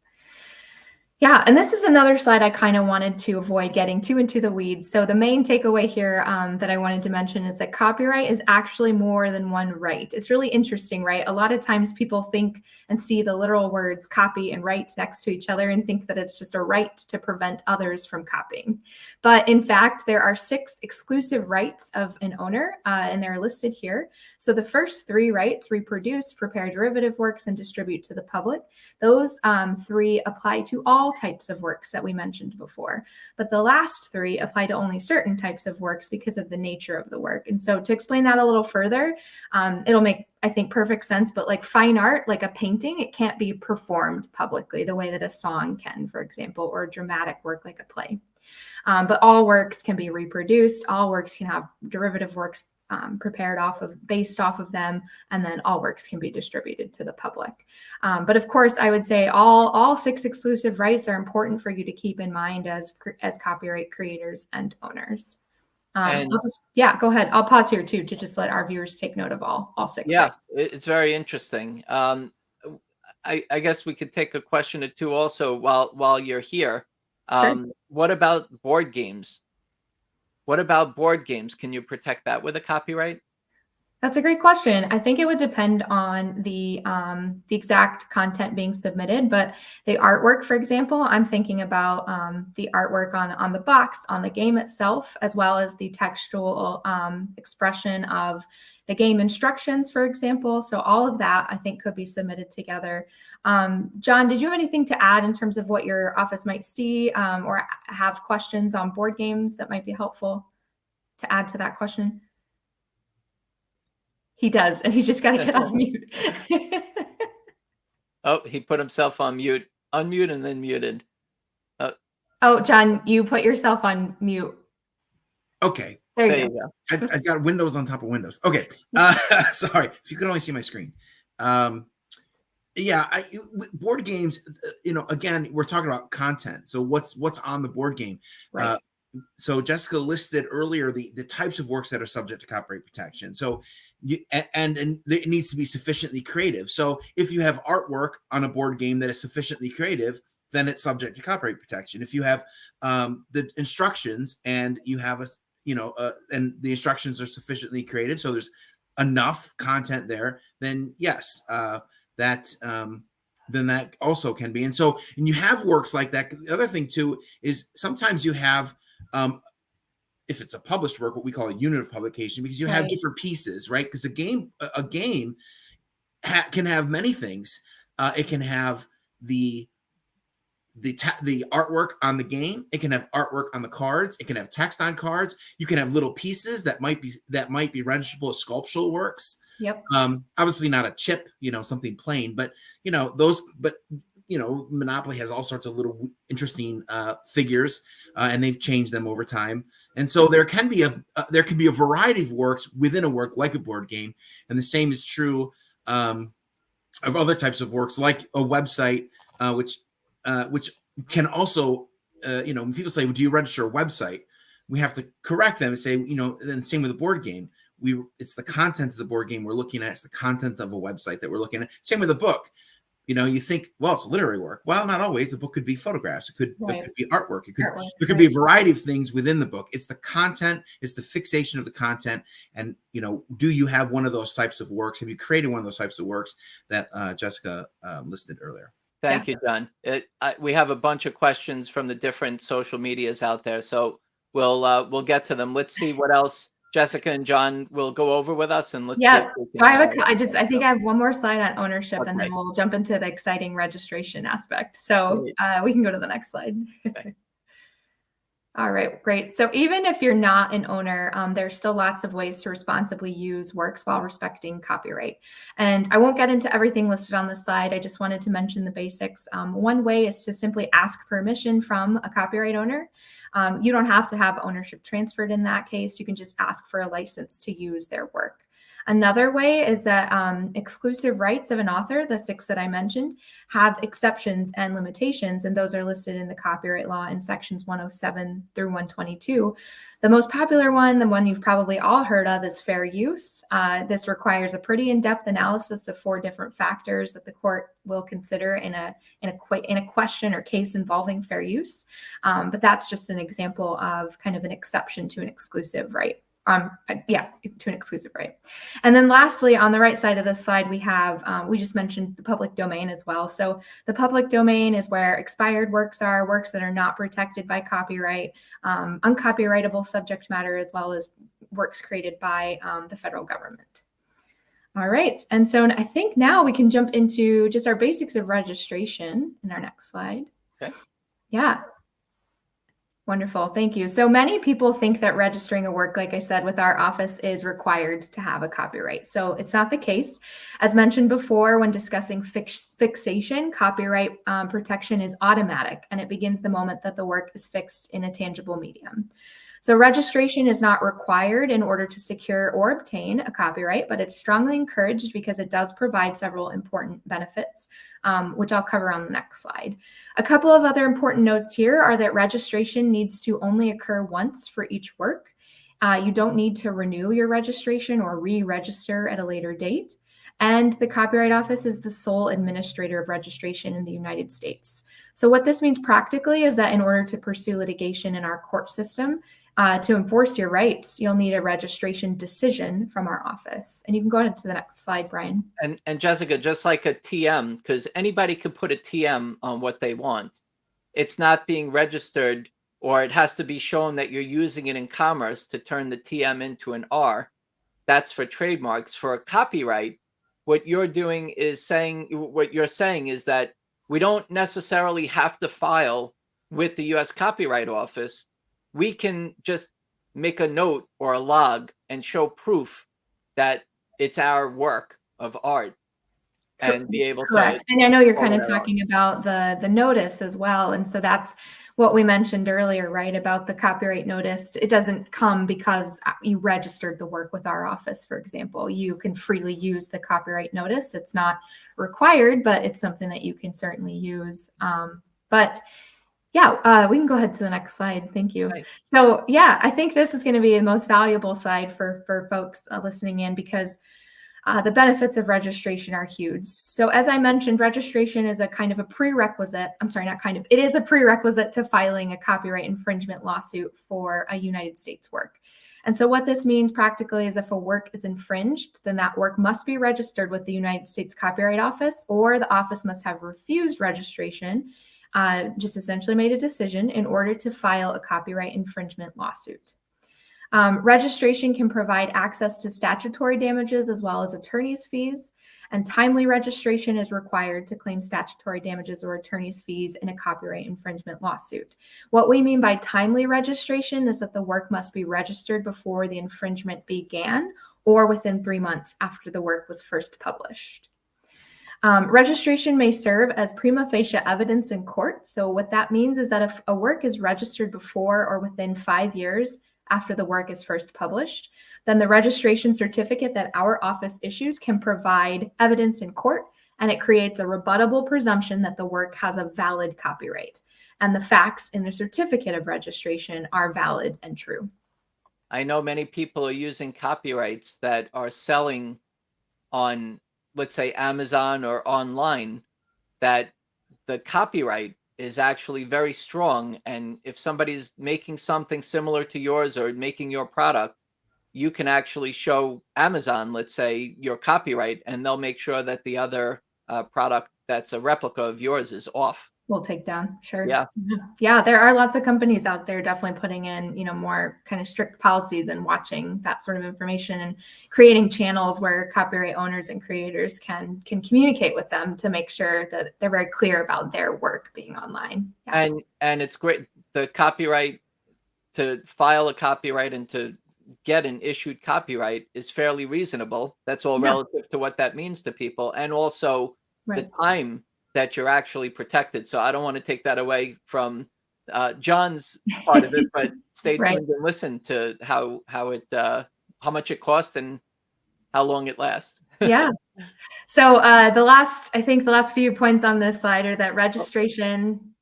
Yeah, and this is another slide I kind of wanted to avoid getting too into the weeds. So the main takeaway here that I wanted to mention is that copyright is actually more than one right. It's really interesting, right? A lot of times people think and see the literal words copy and right next to each other and think that it's just a right to prevent others from copying. But in fact, there are 6 exclusive rights of an owner, and they're listed here. So the first 3 rights, reproduce, prepare derivative works, and distribute to the public. Those 3 apply to all types of works that we mentioned before. But the last 3 apply to only certain types of works because of the nature of the work. And so to explain that a little further, it'll make, I think, perfect sense. But like fine art, like a painting, it can't be performed publicly the way that a song can, for example, or a dramatic work like a play. But all works can be reproduced. All works can have derivative works based off of them, and then all works can be distributed to the public. But of course, I would say all 6 exclusive rights are important for you to keep in mind as copyright creators and owners. Go ahead. I'll pause here too to just let our viewers take note of all 6. Yeah, rights. it's very interesting. I guess we could take a question or two also while you're here. Sure. What about board games? What about board games? Can you protect that with a copyright? That's a great question. I think it would depend on the exact content being submitted, but the artwork, for example, I'm thinking about the artwork on the box, on the game itself, as well as the textual expression of the game instructions, for example. So all of that, I think, could be submitted together. John, did you have anything to add in terms of what your office might see or have questions on board games that might be helpful to add to that question? He does, and he's just got to get off mute. Oh, he put himself on mute. Unmute and then muted. Oh, John, you put yourself on mute. Okay. There you go. I've got windows on top of windows. Okay. Sorry. If you could only see my screen. Board games, again, we're talking about content. So what's on the board game? Right. So Jessica listed earlier the types of works that are subject to copyright protection. So and it needs to be sufficiently creative. So if you have artwork on a board game that is sufficiently creative, then it's subject to copyright protection. If you have the instructions and you have and the instructions are sufficiently creative, so there's enough content there, then yes, then that also can be. And you have works like that. The other thing too is sometimes you have, if it's a published work, what we call a unit of publication, because you have different pieces, right? Because a game can have many things. It can have the artwork on the game. It can have artwork on the cards. It can have text on cards. You can have little pieces that might be registrable as sculptural works. Yep. Obviously not a chip, something plain, but Monopoly has all sorts of little interesting figures, and they've changed them over time. And so there can be a variety of works within a work like a board game, and the same is true of other types of works like a website, which can also, when people say, well, do you register a website? We have to correct them and say, then same with a board game. It's the content of the board game we're looking at. It's the content of a website that we're looking at. Same with a book. You think, well, it's literary work. Well, not always. The book could be photographs. It could be artwork. There could be a variety of things within the book. It's the content. It's the fixation of the content. And, do you have one of those types of works? Have you created one of those types of works that Jessica listed earlier? Thank you, John. We have a bunch of questions from the different social medias out there, so we'll get to them. Let's see what else Jessica and John will go over with us, and let's. Yeah. So I think I have one more slide on ownership, and then we'll jump into the exciting registration aspect. So we can go to the next slide. Okay. All right, great. So even if you're not an owner, there's still lots of ways to responsibly use works while respecting copyright. And I won't get into everything listed on the slide. I just wanted to mention the basics. One way is to simply ask permission from a copyright owner. You don't have to have ownership transferred in that case. You can just ask for a license to use their work. Another way is that exclusive rights of an author, the 6 that I mentioned, have exceptions and limitations, and those are listed in the copyright law in sections 107 through 122. The most popular one, the one you've probably all heard of, is fair use. This requires a pretty in-depth analysis of 4 different factors that the court will consider in a question or case involving fair use. But that's just an example of kind of an exception to an exclusive right. To an exclusive right. And then lastly, on the right side of this slide, we have, we just mentioned the public domain as well. So the public domain is where expired works are, works that are not protected by copyright, uncopyrightable subject matter, as well as works created by the federal government. All right. And so I think now we can jump into just our basics of registration in our next slide. Okay. Yeah. Wonderful. Thank you. So many people think that registering a work, like I said, with our office is required to have a copyright. So it's not the case. As mentioned before, when discussing fixation, copyright protection is automatic, and it begins the moment that the work is fixed in a tangible medium. So registration is not required in order to secure or obtain a copyright, but it's strongly encouraged because it does provide several important benefits, which I'll cover on the next slide. A couple of other important notes here are that registration needs to only occur once for each work. You don't need to renew your registration or re-register at a later date. And the Copyright Office is the sole administrator of registration in the United States. So what this means practically is that in order to pursue litigation in our court system, to enforce your rights, you'll need a registration decision from our office. And you can go ahead to the next slide, Brian. And Jessica, just like a TM, because anybody could put a TM on what they want. It's not being registered, or it has to be shown that you're using it in commerce to turn the TM into an R. That's for trademarks. For a copyright, what you're doing is saying, what you're saying is that we don't necessarily have to file with the US Copyright Office. We can just make a note or a log and show proof that it's our work of art and be able Correct. to. And I know you're kind of talking about the notice as well. And so that's what we mentioned earlier, right? About the copyright notice. It doesn't come because you registered the work with our office, for example. You can freely use the copyright notice. It's not required, but it's something that you can certainly use. Yeah, we can go ahead to the next slide. Thank you. Right. So yeah, I think this is going to be the most valuable slide for folks listening in, because the benefits of registration are huge. So as I mentioned, registration is a kind of a prerequisite. I'm sorry, not kind of. It is a prerequisite to filing a copyright infringement lawsuit for a United States work. And so what this means practically is if a work is infringed, then that work must be registered with the United States Copyright Office, or the office must have refused registration, just essentially made a decision in order to file a copyright infringement lawsuit. Registration can provide access to statutory damages as well as attorney's fees, and timely registration is required to claim statutory damages or attorney's fees in a copyright infringement lawsuit. What we mean by timely registration is that the work must be registered before the infringement began or within 3 months after the work was first published. Registration may serve as prima facie evidence in court. So what that means is that if a work is registered before or within 5 years after the work is first published, then the registration certificate that our office issues can provide evidence in court, and it creates a rebuttable presumption that the work has a valid copyright, and the facts in the certificate of registration are valid and true. I know many people are using copyrights that are selling on, let's say, Amazon or online, that the copyright is actually very strong. And if somebody's making something similar to yours or making your product, you can actually show Amazon, let's say, your copyright, and they'll make sure that the other product that's a replica of yours is off. We'll take down. Sure. Yeah. Yeah. There are lots of companies out there definitely putting in, more kind of strict policies and watching that sort of information and creating channels where copyright owners and creators can communicate with them to make sure that they're very clear about their work being online. Yeah. And it's great. The copyright to file a copyright and to get an issued copyright is fairly reasonable. That's all Yeah. relative to what that means to people, and also the Right. time that you're actually protected. So I don't want to take that away from John's part of it, but stay Right. tuned and listen to how much it costs and how long it lasts. Yeah. So I think the last few points on this slide are that registration.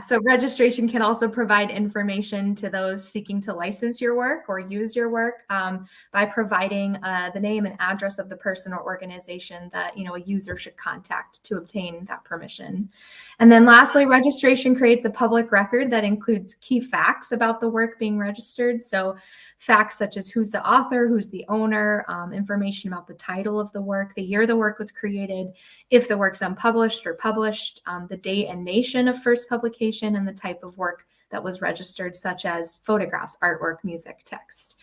So registration can also provide information to those seeking to license your work or use your work by providing the name and address of the person or organization that a user should contact to obtain that permission. And then lastly, registration creates a public record that includes key facts about the work being registered. So facts such as who's the author, who's the owner, information about the title of the work, the year the work was created, if the work's unpublished or published, the date and nation of first publication, and the type of work that was registered, such as photographs, artwork, music, text.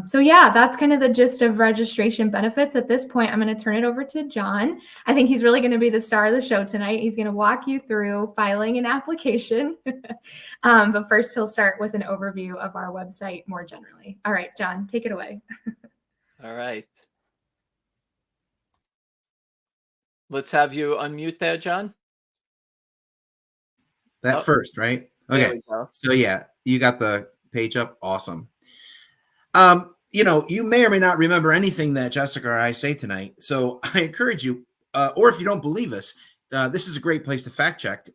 So yeah, that's kind of the gist of registration benefits. At this point, I'm going to turn it over to John. I think he's really going to be the star of the show tonight. He's going to walk you through filing an application. But first, he'll start with an overview of our website more generally. All right, John, take it away. All right. Let's have you unmute there, John. That first, right? There Okay. we go. So yeah, you got the page up. Awesome. You may or may not remember anything that Jessica or I say tonight. So I encourage you, or if you don't believe us, this is a great place to fact check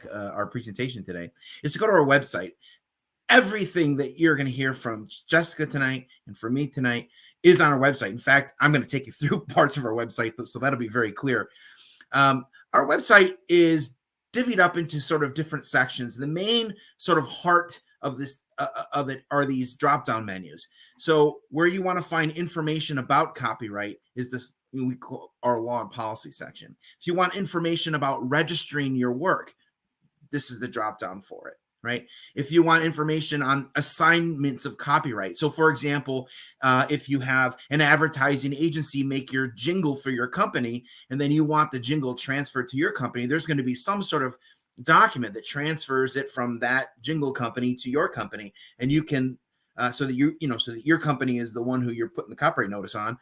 our presentation today, is to go to our website. Everything that you're going to hear from Jessica tonight and from me tonight is on our website. In fact, I'm going to take you through parts of our website, so that'll be very clear. Our website is divvied up into sort of different sections. The main sort of heart of this of it are these drop-down menus. So where you want to find information about copyright is this, we call our law and policy section. If you want information about registering your work, this is the drop-down for it, right? If you want information on assignments of copyright. So for example, if you have an advertising agency make your jingle for your company, and then you want the jingle transferred to your company, there's going to be some sort of document that transfers it from that jingle company to your company, and you can so that your company is the one who you're putting the copyright notice on.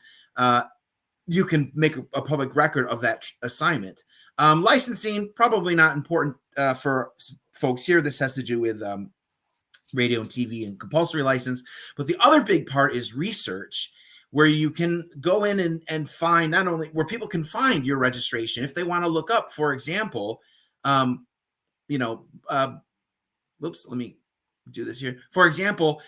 You can make a public record of that assignment. Licensing, probably not important for folks here. This has to do with radio and TV and compulsory license. But the other big part is research, where you can go in and find not only where people can find your registration, if they want to look up, for example, whoops, let me do this here. For example,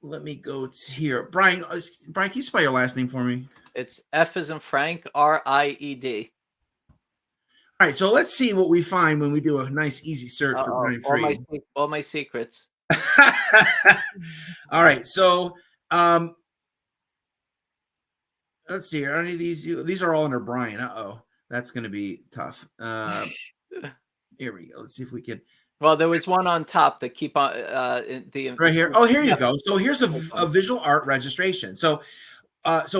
let me go to here. Brian, can you spell your last name for me? It's F as in Frank, R-I-E-D. All right, so let's see what we find when we do a nice, easy search for Brian Freed. All my secrets. All right, so let's see. Are any of these you? These are all under Brian. Uh-oh, that's going to be tough. Here we go. Let's see if we can. Well, there was one on top that keep on right here. Oh, here you go. So here's a visual art registration. So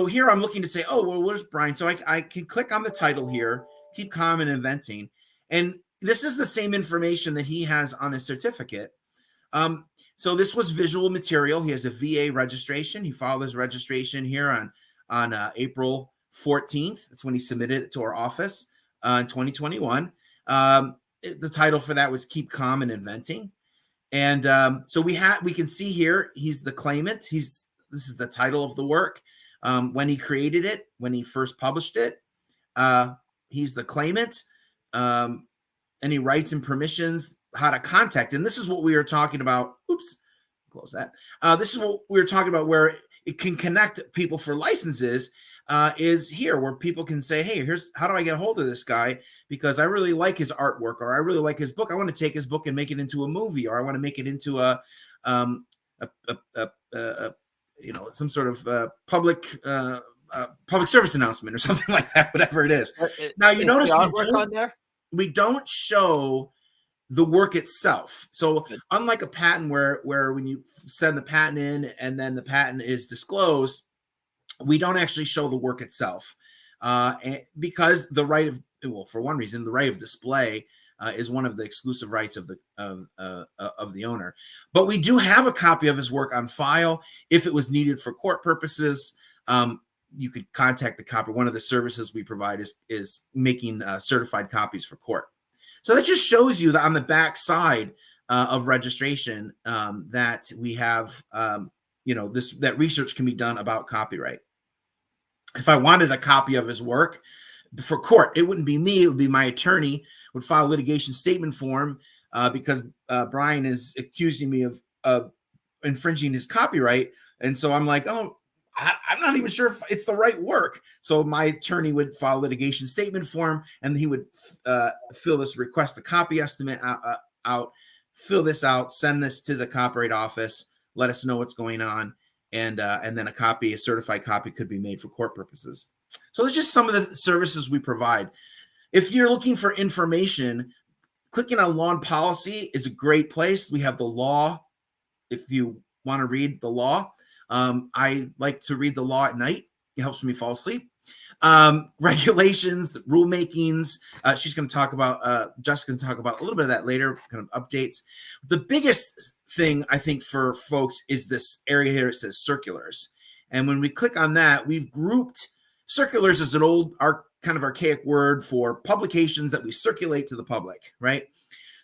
here I'm looking to say, oh, well, where's Brian? So I can click on the title here, keep calm and inventing. And this is the same information that he has on his certificate. So this was visual material. He has a VA registration. He filed his registration here on April 14th. That's when he submitted it to our office in 2021. The title for that was Keep Calm and Inventing. And so we can see here, he's the claimant. This is the title of the work. When he created it, when he first published it, he's the claimant. Any rights and permissions, how to contact. And this is what we were talking about. Oops, close that. This is what we were talking about, where it can connect people for licenses, is here, where people can say, hey, here's how do I get a hold of this guy, because I really like his artwork, or I really like his book. I want to take his book and make it into a movie, or I want to make it into some sort of public service announcement or something like that, whatever it is. Now you notice we don't show the work itself. So unlike a patent where when you send the patent in and then the patent is disclosed, we don't actually show the work itself, because for one reason, the right of display is one of the exclusive rights of the owner. But we do have a copy of his work on file if it was needed for court purposes. You could contact the copy. One of the services we provide is making certified copies for court. So that just shows you that on the back side of registration that we have, that research can be done about copyright. If I wanted a copy of his work for court, it wouldn't be me. It would be my attorney would file a litigation statement form because Brian is accusing me of infringing his copyright. And so I'm like, oh, I'm not even sure if it's the right work. So my attorney would file a litigation statement form, and he would fill this request a copy estimate out, fill this out, send this to the Copyright Office, let us know what's going on, and then a certified copy could be made for court purposes. So there's just some of the services we provide. If you're looking for information, clicking on law and policy is a great place. We have the law if you want to read the law. I like to read the law at night. It helps me fall asleep. Regulations, rulemakings. She's going to talk about, Jessica's going to talk about a little bit of that later, kind of updates. The biggest thing I think for folks is this area here. It says circulars. And when we click on that, we've grouped circulars as an old, kind of archaic word for publications that we circulate to the public, right?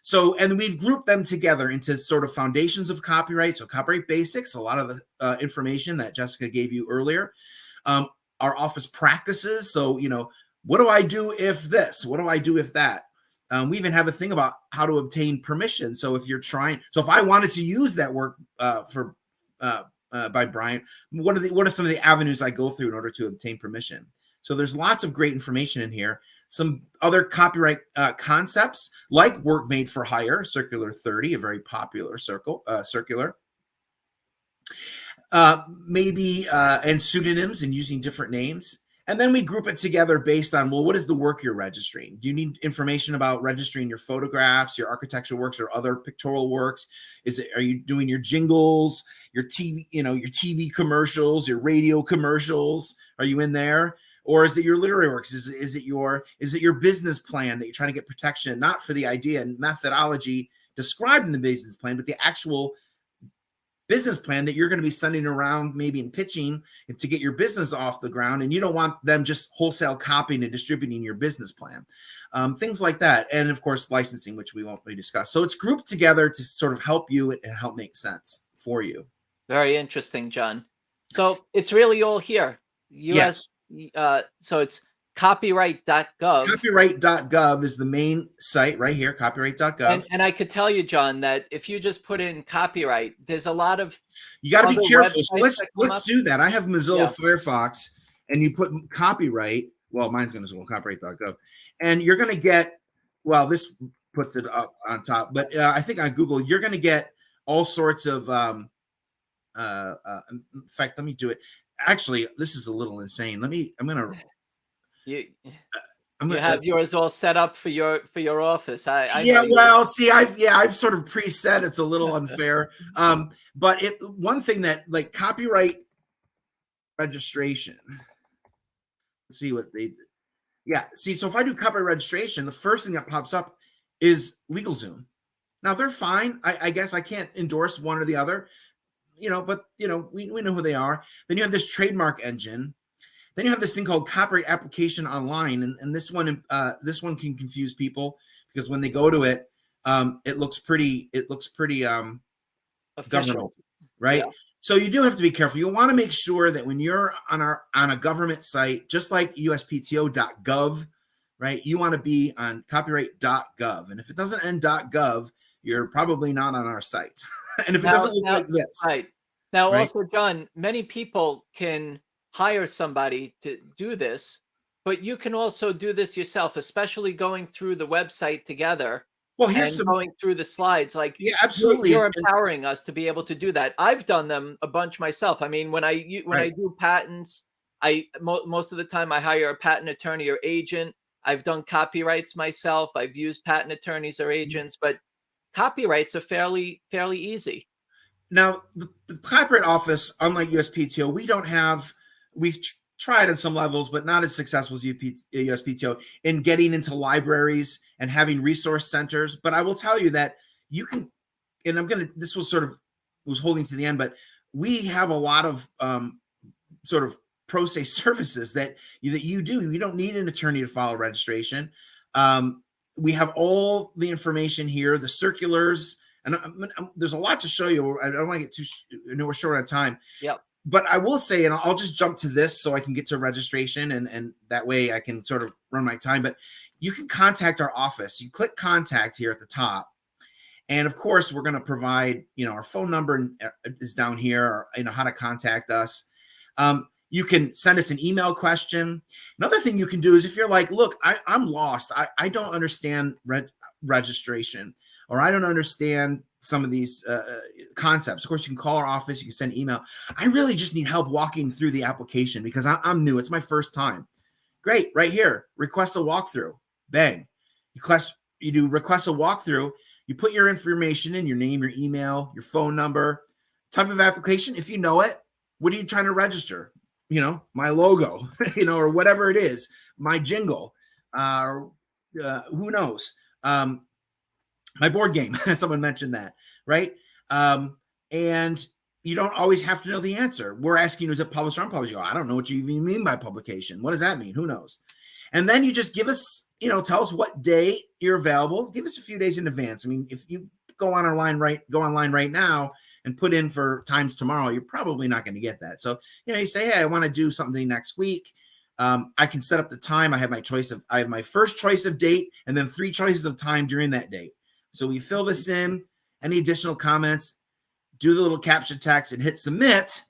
So, and we've grouped them together into sort of foundations of copyright. So copyright basics, a lot of the information that Jessica gave you earlier. Our office practices. So, what do I do if this? What do I do if that? We even have a thing about how to obtain permission. So if if I wanted to use that work by Brian, what are some of the avenues I go through in order to obtain permission? So there's lots of great information in here. Some other copyright concepts like work made for hire, Circular 30, a very popular circular. Maybe and pseudonyms and using different names. And then we group it together based on, well, what is the work you're registering? Do you need information about registering your photographs, your architectural works, or other pictorial works? Are you doing your jingles, your TV, your TV commercials, your radio commercials? Are you in there? Or is it your literary works? Is it your business plan that you're trying to get protection, not for the idea and methodology described in the business plan, but the actual business plan that you're going to be sending around maybe and pitching to get your business off the ground, and you don't want them just wholesale copying and distributing your business plan. Things like that. And of course, licensing, which we won't really discuss. So it's grouped together to sort of help you and help make sense for you. Very interesting, John. So it's really all here. Yes. So it's copyright.gov. Copyright.gov is the main site right here, copyright.gov. And I could tell you, John, that if you just put in copyright, there's a lot of you got to be careful. So let's up. do that. I have Mozilla Firefox, and you put copyright. Well, mine's going to go copyright.gov, and you're going to get. Well, this puts it up on top, but I think on Google you're going to get all sorts of. In fact, let me do it. Actually, this is a little insane. You have yours all set up for your office. Well, see, I've sort of preset. It's a little unfair. But one thing that like copyright registration. Let's see what they. Yeah. See, so if I do copyright registration, the first thing that pops up is LegalZoom. Now they're fine. I guess I can't endorse one or the other. But we know who they are. Then you have this trademark engine. Then you have this thing called Copyright Application Online, and this one can confuse people because when they go to it, it looks pretty governmental, right? Yeah. So you do have to be careful. You want to make sure that when you're on a government site, just like USPTO.gov, right? You want to be on copyright.gov, and if it doesn't end .gov, you're probably not on our site. And if it doesn't look like this, right now, right? Also, John, many people can hire somebody to do this, but you can also do this yourself, especially going through the website together. Well, here's going through the slides. Like, yeah, absolutely, you're empowering us to be able to do that. I've done them a bunch myself. I mean, when I do patents, most of the time I hire a patent attorney or agent. I've done copyrights myself. I've used patent attorneys or agents, but copyrights are fairly easy. Now, the Copyright Office, unlike USPTO, we've tried on some levels, but not as successful as USPTO in getting into libraries and having resource centers. But I will tell you that you can, and this was sort of was holding to the end, but we have a lot of sort of pro se services that you do. You don't need an attorney to file a registration. We have all the information here, the circulars, and there's a lot to show you. I don't want to get too, we're short on time. Yep. But I will say, and I'll just jump to this so I can get to registration, and that way I can sort of run my time. But you can contact our office. You click contact here at the top. And of course, we're going to provide, our phone number is down here, or, how to contact us. You can send us an email question. Another thing you can do is if you're like, look, I'm lost. I don't understand registration, or I don't understand some of these concepts. Of course, you can call our office. You can send an email. I really just need help walking through the application because I'm new. It's my first time. Great. Right here. Request a walkthrough. Bang. You do request a walkthrough. You put your information in, your name, your email, your phone number, type of application. If you know it, what are you trying to register? My logo, or whatever it is, my jingle, who knows? My board game. Someone mentioned that, right? And you don't always have to know the answer. We're asking you, is it published or unpublished? You go, I don't know what you even mean by publication. What does that mean? Who knows? And then you just give us, tell us what day you're available. Give us a few days in advance. I mean, if you go online right now and put in for times tomorrow, you're probably not going to get that. So, you say, hey, I want to do something next week. I can set up the time. I have my first choice of date and then 3 choices of time during that date. So we fill this in, any additional comments, do the little caption text and hit submit.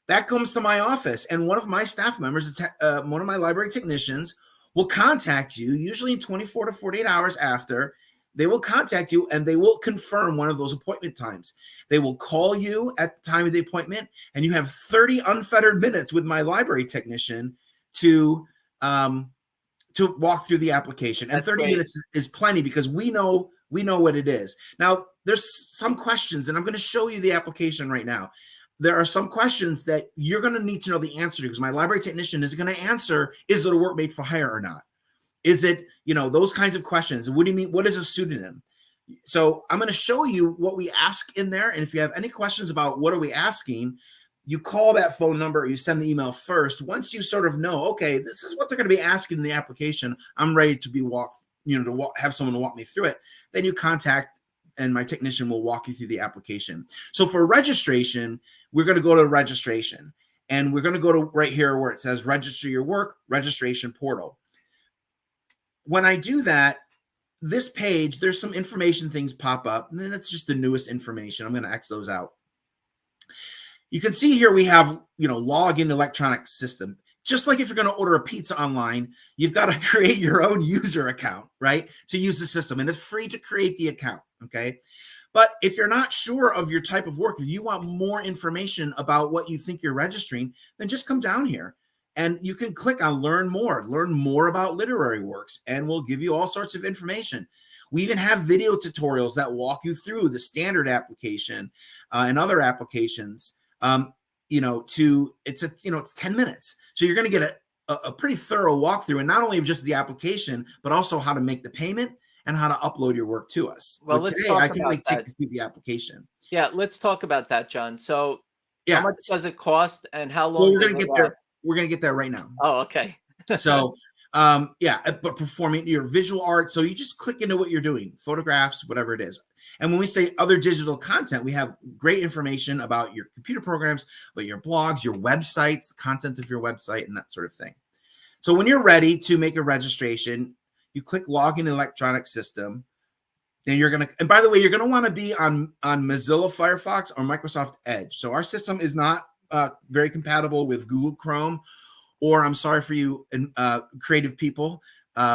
That comes to my office. And one of my staff members, one of my library technicians, will contact you, usually in 24 to 48 hours after. They will contact you and they will confirm one of those appointment times. They will call you at the time of the appointment, and you have 30 unfettered minutes with my library technician to walk through the application. And That's 30 great. minutes is plenty because we know what it is. Now, there's some questions, and I'm going to show you the application right now. There are some questions that you're going to need to know the answer to because my library technician is going to answer, is it a work made for hire or not? Is it, those kinds of questions? What do you mean? What is a pseudonym? So I'm going to show you what we ask in there. And if you have any questions about what are we asking, you call that phone number or you send the email first. Once you sort of know, okay, this is what they're going to be asking in the application, I'm ready to be have someone to walk me through it. Then you contact and my technician will walk you through the application. So for registration, we're going to go to registration, and we're going to go to right here where it says register your work, registration portal. When I do that, this page, there's some information things pop up, and then it's just the newest information. I'm going to X those out. You can see here we have, log in electronic system. Just like if you're going to order a pizza online, you've got to create your own user account, right? To use the system, and it's free to create the account, okay? But if you're not sure of your type of work, if you want more information about what you think you're registering, then just come down here. And you can click on learn more about literary works, and we'll give you all sorts of information. We even have video tutorials that walk you through the standard application and other applications. It's 10 minutes. So you're going to get a pretty thorough walkthrough, and not only of just the application, but also how to make the payment and how to upload your work to us. Well, but let's today talk I can about only take that. you through the application. Yeah, let's talk about that, John. So Yeah. how much does it cost and how long? Well, we're does going to it get there. last? We're going to get there right now. Oh, okay. So, but performing your visual art. So you just click into what you're doing, photographs, whatever it is. And when we say other digital content, we have great information about your computer programs, about your blogs, your websites, the content of your website, and that sort of thing. So when you're ready to make a registration, you click login electronic system. Then and by the way, you're going to want to be on Mozilla Firefox or Microsoft Edge. So our system is not very compatible with Google Chrome, or I'm sorry for you creative people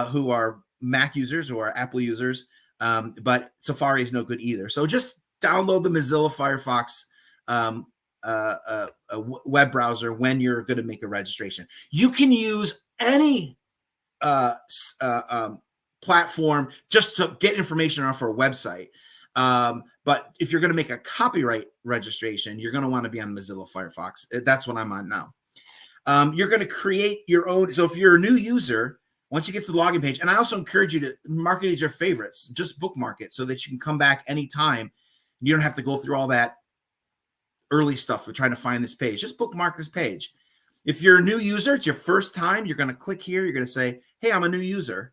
who are Mac users or Apple users, but Safari is no good either. So just download the Mozilla Firefox web browser when you're going to make a registration. You can use any platform just to get information off our website. But if you're going to make a copyright registration, you're going to want to be on Mozilla Firefox. That's what I'm on now. You're going to create your own. So if you're a new user, once you get to the login page, and I also encourage you to mark it as your favorites, just bookmark it so that you can come back anytime. You don't have to go through all that early stuff of trying to find this page. Just bookmark this page. If you're a new user, it's your first time, you're going to click here. You're going to say, hey, I'm a new user.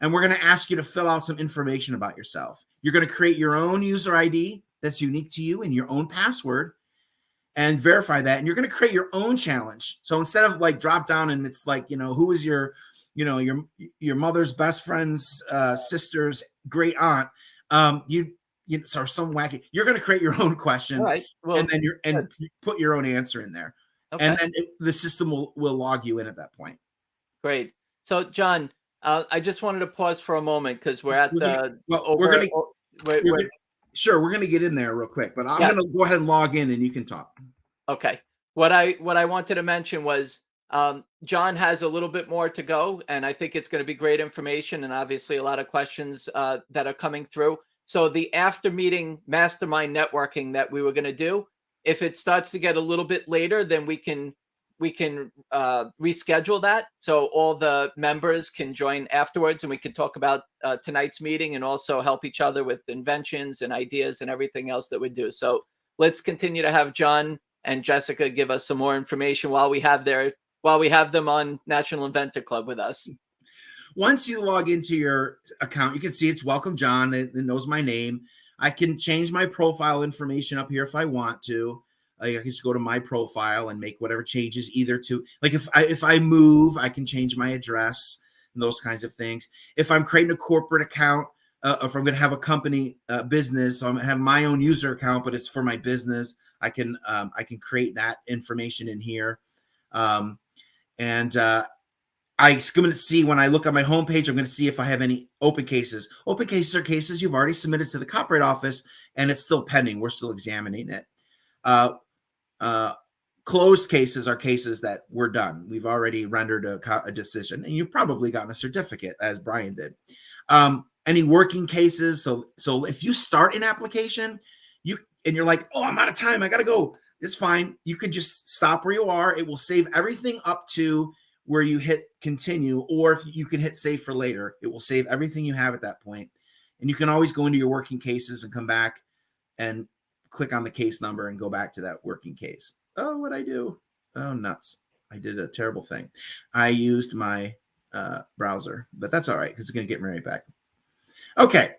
And we're going to ask you to fill out some information about yourself. You're going to create your own user ID that's unique to you and your own password and verify that. And you're going to create your own challenge. So instead of like drop down and it's like, who is your, your mother's best friend's sister's great aunt, so some wacky, you're going to create your own question. All right. Well, and then put your own answer in there. okay. And then the system will log you in at that point. Great. So John, I just wanted to pause for a moment because we're at we're going to get in there real quick, but I'm going to go ahead and log in and you can talk. Okay. What I wanted to mention was John has a little bit more to go, and I think it's going to be great information and obviously a lot of questions that are coming through. So the after meeting mastermind networking that we were going to do, if it starts to get a little bit later, then we can reschedule that so all the members can join afterwards, and we can talk about tonight's meeting and also help each other with inventions and ideas and everything else that we do. So let's continue to have John and Jessica give us some more information while we have them on National Inventor Club with us. Once you log into your account, you can see it's welcome John. It knows my name. I can change my profile information up here if I want to. I can just go to my profile and make whatever changes, either to, like if I move, I can change my address and those kinds of things. If I'm creating a corporate account, if I'm going to have a company business, so I'm going to have my own user account, but it's for my business, I can create that information in here. I'm going to see when I look on my homepage, I'm going to see if I have any open cases. Open cases are cases you've already submitted to the Copyright Office and it's still pending. We're still examining it. Closed cases are cases that we're done. We've already rendered a decision, and you've probably gotten a certificate, as Brian did. Any working cases. So if you start an application, and you're like, oh, I'm out of time, I got to go. It's fine. You can just stop where you are. It will save everything up to where you hit continue, or if you can hit save for later, it will save everything you have at that point. And you can always go into your working cases and come back and click on the case number and go back to that working case. Oh, what'd I do? Oh, nuts. I did a terrible thing. I used my browser, but that's all right because it's going to get me right back. Okay.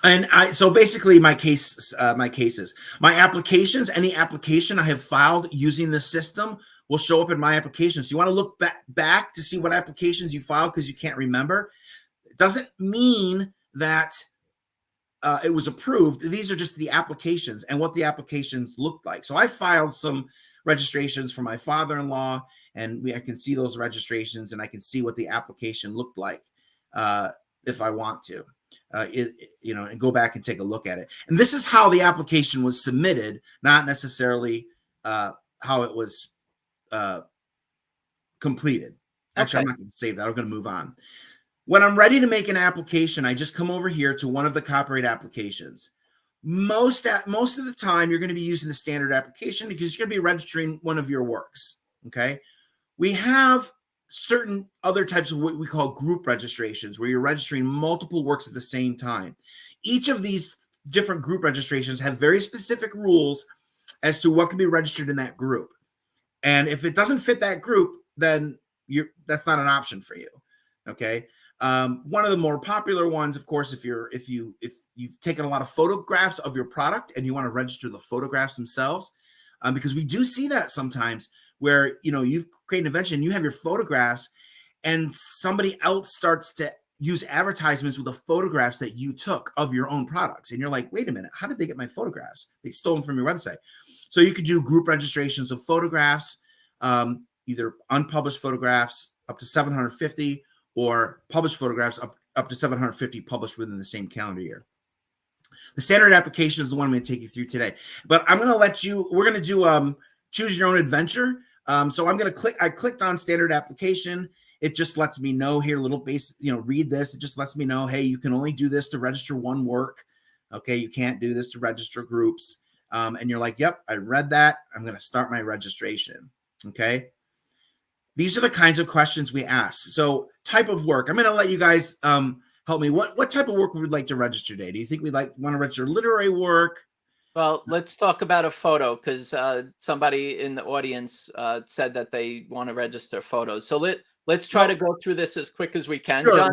And so basically my cases, my applications, any application I have filed using the system will show up in my applications. You want to look back to see what applications you filed because you can't remember. It doesn't mean that it was approved. These are just the applications and what the applications looked like. So I filed some registrations for my father-in-law, and I can see those registrations and I can see what the application looked like if I want to. And go back and take a look at it. And this is how the application was submitted, not necessarily how it was completed. Actually, okay. I'm not going to save that. I'm going to move on. When I'm ready to make an application, I just come over here to one of the copyright applications. Most of the time, you're going to be using the standard application because you're going to be registering one of your works. Okay, we have certain other types of what we call group registrations, where you're registering multiple works at the same time. Each of these different group registrations have very specific rules as to what can be registered in that group. And if it doesn't fit that group, then that's not an option for you. Okay. One of the more popular ones, of course, if you've taken a lot of photographs of your product and you want to register the photographs themselves, because we do see that sometimes where, you've created an invention, you have your photographs and somebody else starts to use advertisements with the photographs that you took of your own products. And you're like, wait a minute, how did they get my photographs? They stole them from your website. So you could do group registrations of photographs, either unpublished photographs up to 750 or published photographs up to 750 published within the same calendar year. The standard application is the one I'm going to take you through today. But I'm going to we're going to do choose your own adventure. So I'm going to I clicked on standard application. It just lets me know here, little base, read this. It just lets me know, hey, you can only do this to register one work. Okay, you can't do this to register groups. And you're like, yep, I read that. I'm going to start my registration. Okay. These are the kinds of questions we ask. So type of work. I'm going to let you guys help me. What type of work would we like to register today? Do you think we'd want to register literary work? Well, let's talk about a photo, because somebody in the audience said that they want to register photos. So let's try to go through this as quick as we can, Sure, John.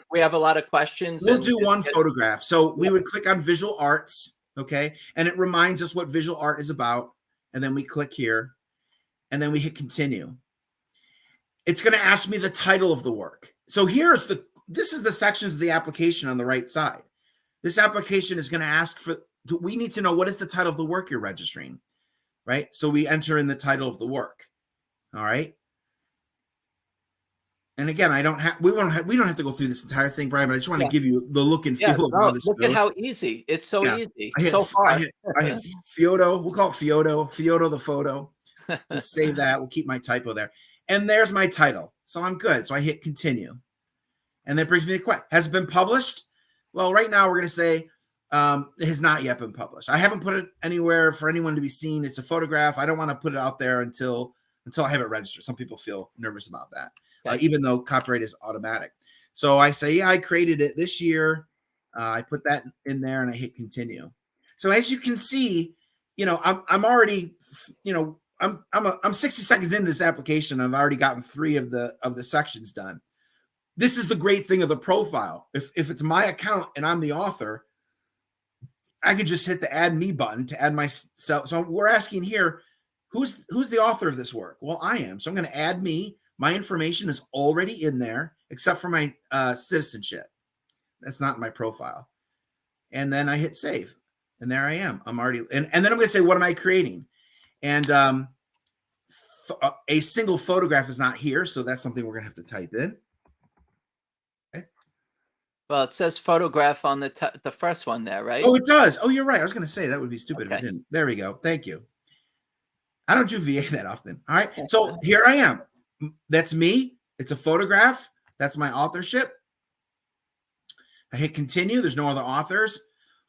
We have a lot of questions. We'll do one photograph. So we would click on visual arts, okay, and it reminds us what visual art is about, and then we click here, and then we hit continue. It's going to ask me the title of the work. So this is the sections of the application on the right side. This application is going to ask we need to know what is the title of the work you're registering, right? So we enter in the title of the work. All right. And again, we don't have to go through this entire thing, Brian, but I just want to give you the look and feel of how this look goes. at how easy. It's so easy. So far. I hit Fioto. We'll call it Fioto. Fioto the photo. We'll save that. We'll keep my typo there. And there's my title. So I'm good. So I hit continue. And that brings me to the question. Has it been published? Well, right now we're going to say it has not yet been published. I haven't put it anywhere for anyone to be seen. It's a photograph. I don't want to put it out there until I have it registered. Some people feel nervous about that, even though copyright is automatic. So I say, I created it this year. I put that in there and I hit continue. So as you can see, I'm already, I'm 60 seconds into this application. I've already gotten 3 of the sections done. This is the great thing of the profile. If it's my account and I'm the author, I could just hit the add me button to add myself. So we're asking here, who's the author of this work? Well, I am. So I'm going to add me. My information is already in there, except for my citizenship. That's not in my profile. And then I hit save. And there I am. I'm already, and then I'm going to say, what am I creating? And a single photograph is not here. So that's something we're going to have to type in. Okay. Well, it says photograph on the first one there, right? Oh, it does. Oh, you're right. I was going to say that would be stupid if it didn't. There we go. Thank you. I don't do VA that often. All right. So here I am. That's me. It's a photograph. That's my authorship. I hit continue. There's no other authors.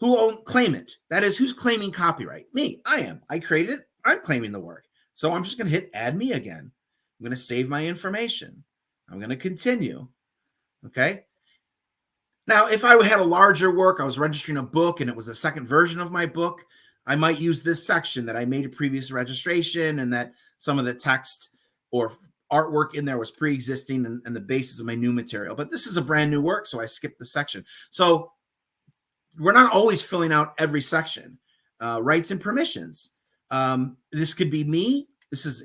Who claim it? That is, who's claiming copyright? Me. I am. I created it. I'm claiming the work. So I'm just going to hit add me again. I'm going to save my information. I'm going to continue. Okay. Now, if I had a larger work, I was registering a book and it was a second version of my book, I might use this section that I made a previous registration and that some of the text or artwork in there was pre-existing and the basis of my new material. But this is a brand new work, so I skipped the section. So we're not always filling out every section. Rights and permissions. This could be me. This is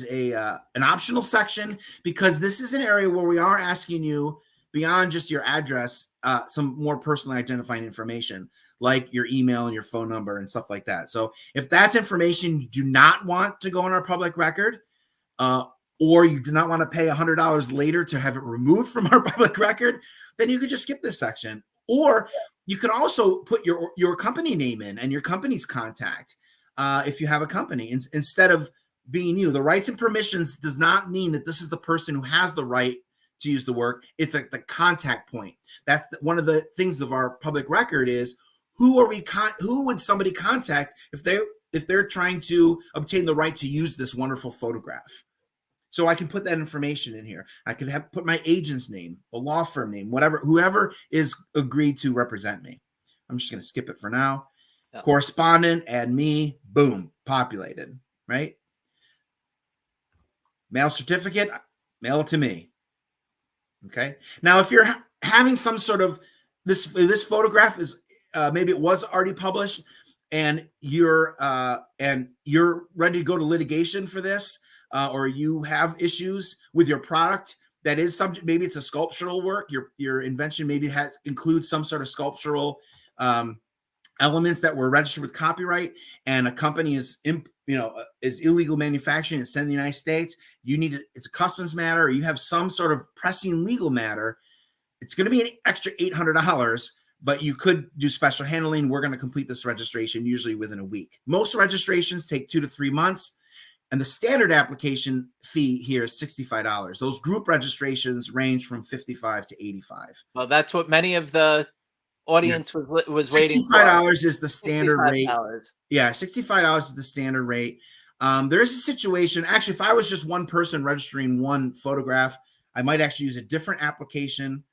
an optional section because this is an area where we are asking you, beyond just your address, some more personally identifying information like your email and your phone number and stuff like that. So if that's information you do not want to go on our public record, or you do not want to pay $100 later to have it removed from our public record, then you could just skip this section. Or you could also put your company name in and your company's contact if you have a company instead of being you. The rights and permissions does not mean that this is the person who has the right to use the work. It's like the contact point. That's one of the things of our public record is who would somebody contact if they're trying to obtain the right to use this wonderful photograph. So I can put that information in here. I can put my agent's name, a law firm name, whoever is agreed to represent me. I'm just going to skip it for now. Yeah. Correspondent, add me, boom, populated, right? Mail certificate, mail it to me. Okay. Now, if you're having some sort of this photograph is maybe it was already published, and you're ready to go to litigation for this, or you have issues with your product that is subject. Maybe it's a sculptural work. Your invention maybe includes some sort of sculptural elements that were registered with copyright, and a company is illegal manufacturing and sent in the United States. It's a customs matter, or you have some sort of pressing legal matter. It's going to be an extra $800, but you could do special handling. We're going to complete this registration usually within a week. Most registrations take 2 to 3 months, and the standard application fee here is $65. Those group registrations range from $55 to $85. Well, that's what many of the audience was rating. $65 is the standard rate. Yeah, $65 is the standard rate. There is a situation, actually, if I was just one person registering one photograph, I might actually use a different application.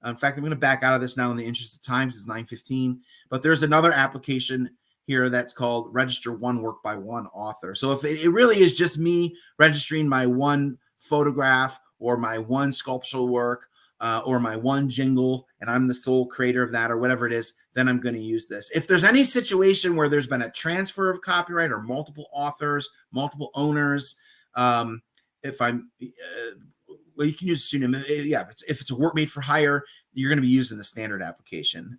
In fact, I'm going to back out of this now in the interest of time. It's 9:15, but there's another application here that's called register one work by one author. So if it really is just me registering my one photograph or my one sculptural work or my one jingle, and I'm the sole creator of that or whatever it is, then I'm going to use this. If there's any situation where there's been a transfer of copyright or multiple authors, multiple owners, if I'm, well, you can use a pseudonym. Yeah, if it's a work made for hire, you're going to be using the standard application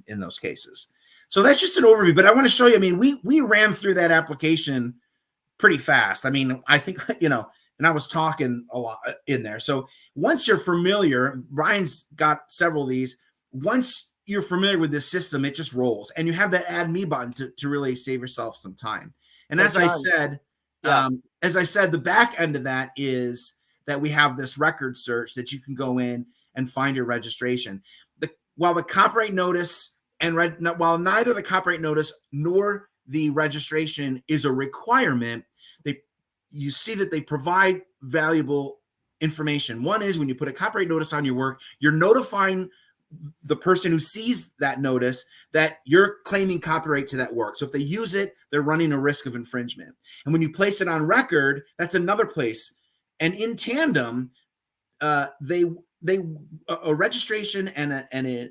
in those cases. So that's just an overview, but I want to show you, I mean, we ran through that application pretty fast. I mean, I think, you know, and I was talking a lot in there. So once you're familiar, Brian's got several of these. Once you're familiar with this system, it just rolls. And you have that add me button to really save yourself some time. And as I said, the back end of that is that we have this record search that you can go in and find your registration. While the copyright notice while neither the copyright notice nor the registration is a requirement, you see that they provide valuable information. One is when you put a copyright notice on your work, you're notifying the person who sees that notice that you're claiming copyright to that work. So if they use it, they're running a risk of infringement. And when you place it on record, that's another place. And in tandem, a registration and a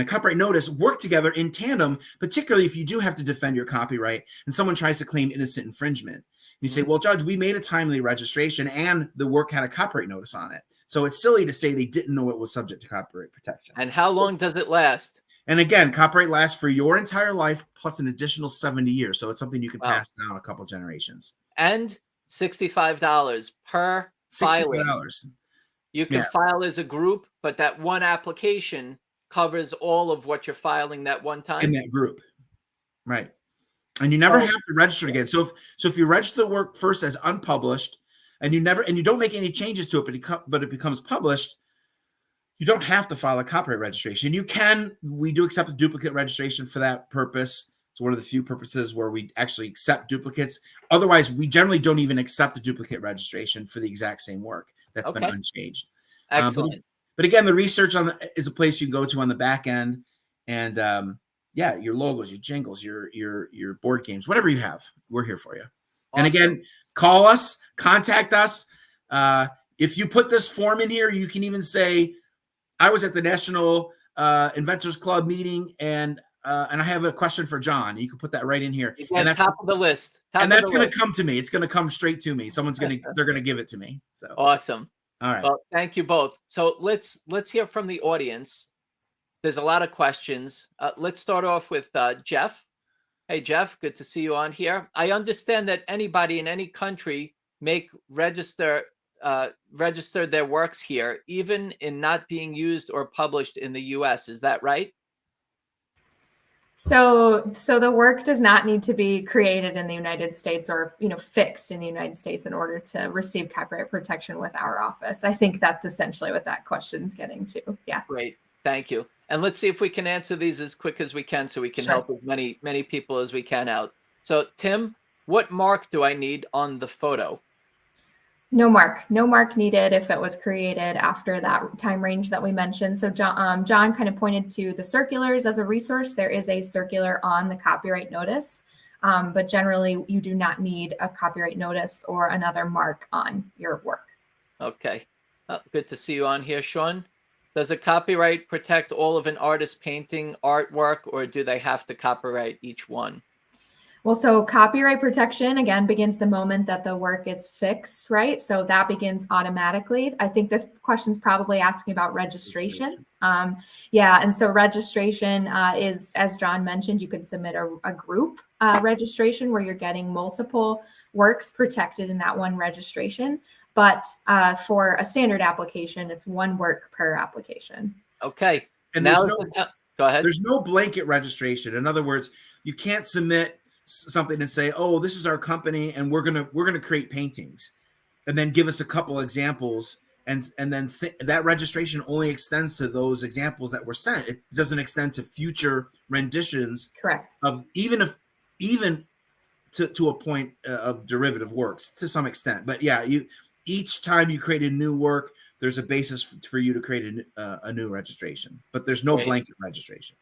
copyright notice work together in tandem, particularly if you do have to defend your copyright and someone tries to claim innocent infringement. You say, well, Judge, we made a timely registration and the work had a copyright notice on it. So it's silly to say they didn't know it was subject to copyright protection. And how long does it last? And again, copyright lasts for your entire life plus an additional 70 years. So it's something you can pass down a couple generations. And $65 per filing. $65. You can file as a group, but that one application covers all of what you're filing that one time. In that group. Right. And you never have to register again. So if you register the work first as unpublished and you don't make any changes to it, but it becomes published, you don't have to file a copyright registration. We do accept a duplicate registration for that purpose. It's one of the few purposes where we actually accept duplicates. Otherwise, we generally don't even accept a duplicate registration for the exact same work. That's been unchanged. Excellent. But again, the research is a place you can go to on the back end, and your logos, your jingles, your board games, whatever you have, we're here for you. Awesome. And again, call us, contact us. If you put this form in here, you can even say, "I was at the National Inventors Club meeting, and I have a question for John." You can put that right in here, and that's top of the list. That's going to come to me. It's going to come straight to me. They're going to give it to me. So awesome. All right. Well, thank you both. So let's hear from the audience. There's a lot of questions. Let's start off with Jeff. Hey, Jeff, good to see you on here. I understand that anybody in any country may register their works here, even in not being used or published in the U.S. Is that right? So the work does not need to be created in the United States or, fixed in the United States in order to receive copyright protection with our office. I think that's essentially what that question's getting to. Yeah. Great. Thank you. And let's see if we can answer these as quick as we can so we can help as many people as we can out. So, Tim, what mark do I need on the photo? No mark needed if it was created after that time range that we mentioned. So John kind of pointed to the circulars as a resource. There is a circular on the copyright notice, but generally you do not need a copyright notice or another mark on your work. Okay. Good to see you on here, Sean. Does a copyright protect all of an artist's painting artwork, or do they have to copyright each one? Well, so copyright protection, again, begins the moment that the work is fixed, right? So that begins automatically. I think this question's probably asking about registration. And so registration is, as John mentioned, you could submit a group registration where you're getting multiple works protected in that one registration. But for a standard application, it's one work per application. Okay. And now go ahead. There's no blanket registration. In other words, you can't submit something and say, "Oh, this is our company, and we're gonna create paintings," and then give us a couple examples, and then that registration only extends to those examples that were sent. It doesn't extend to future renditions. Correct. Of even to a point of derivative works to some extent. But yeah, each time you create a new work, there's a basis for you to create a new registration, but there's no blanket registration.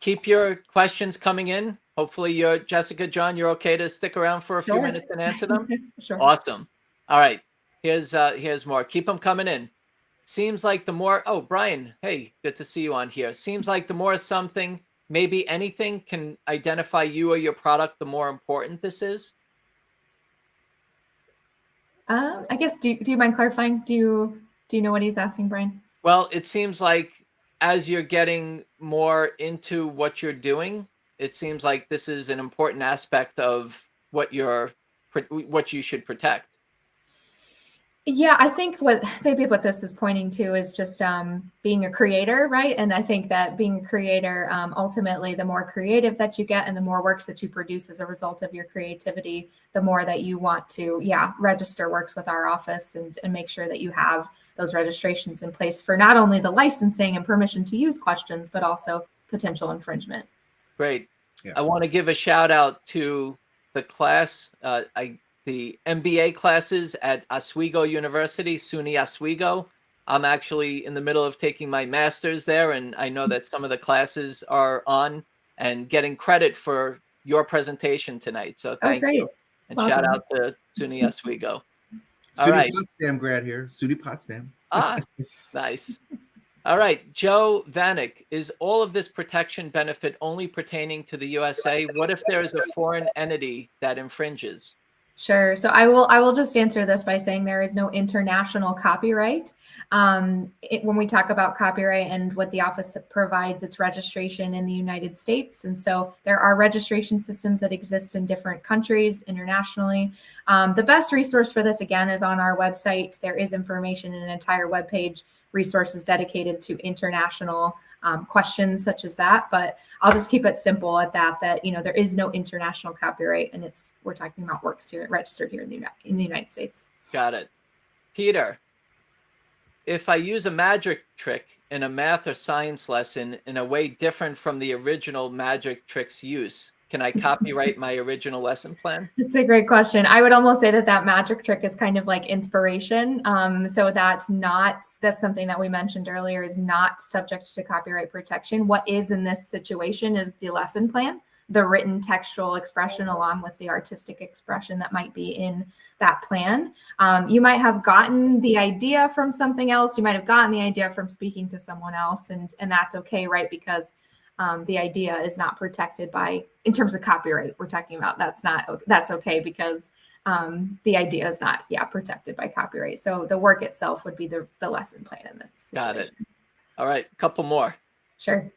Keep your questions coming in. Hopefully Jessica, John, you're okay to stick around for a few minutes and answer them. Sure. Awesome. All right. Here's more. Keep them coming in. Seems like the more, oh, Brian, hey, good to see you on here. Seems like the more something, maybe anything can identify you or your product, the more important this is. I guess, do you mind clarifying? Do you know what he's asking, Brian? Well, it seems like as you're getting more into what you're doing, it seems like this is an important aspect of what you should protect. Yeah, I think what this is pointing to is just being a creator, right? And I think that being a creator, ultimately, the more creative that you get and the more works that you produce as a result of your creativity, the more that you want to, register works with our office and make sure that you have those registrations in place for not only the licensing and permission to use questions, but also potential infringement. Great. Yeah. I want to give a shout out to the class. The MBA classes at Oswego University, SUNY Oswego. I'm actually in the middle of taking my master's there, and I know that some of the classes are on and getting credit for your presentation tonight. So thank you. And shout out to SUNY Oswego. All SUNY right. Potsdam grad here. SUNY Potsdam. Nice. All right. Joe Vanek, is all of this protection benefit only pertaining to the USA? What if there is a foreign entity that infringes? Sure. So I will just answer this by saying there is no international copyright. When we talk about copyright and what the office provides, it's registration in the United States. And so there are registration systems that exist in different countries internationally. The best resource for this, again, is on our website. There is information in an entire webpage, resources dedicated to international questions such as that, but I'll just keep it simple at that there is no international copyright, and we're talking about works here registered here in the United States. Got it. Peter, if I use a magic trick in a math or science lesson in a way different from the original magic trick's use, can I copyright my original lesson plan? It's a great question. I would almost say that magic trick is kind of like inspiration. So that's something that we mentioned earlier is not subject to copyright protection. What is in this situation is the lesson plan, the written textual expression along with the artistic expression that might be in that plan. You might have gotten the idea from something else. You might have gotten the idea from speaking to someone else, and that's okay, right? Because the idea is not protected in terms of copyright. We're talking about that's okay because the idea is not protected by copyright. So the work itself would be the lesson plan in this situation. Got it. All right, a couple more. Sure.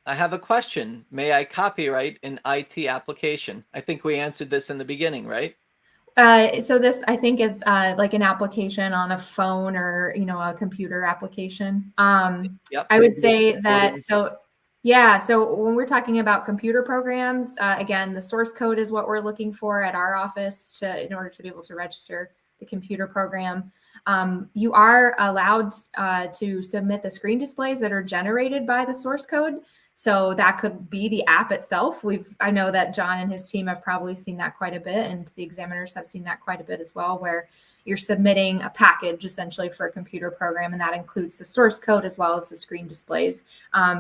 I have a question. May I copyright an IT application? I think we answered this in the beginning, right? So this, I think, is like an application on a phone or a computer application. Yep, I would say that. So when we're talking about computer programs, again, the source code is what we're looking for at our office in order to be able to register the computer program. You are allowed to submit the screen displays that are generated by the source code. So that could be the app itself. I know that John and his team have probably seen that quite a bit, and the examiners have seen that quite a bit as well, where you're submitting a package essentially for a computer program, and that includes the source code as well as the screen displays.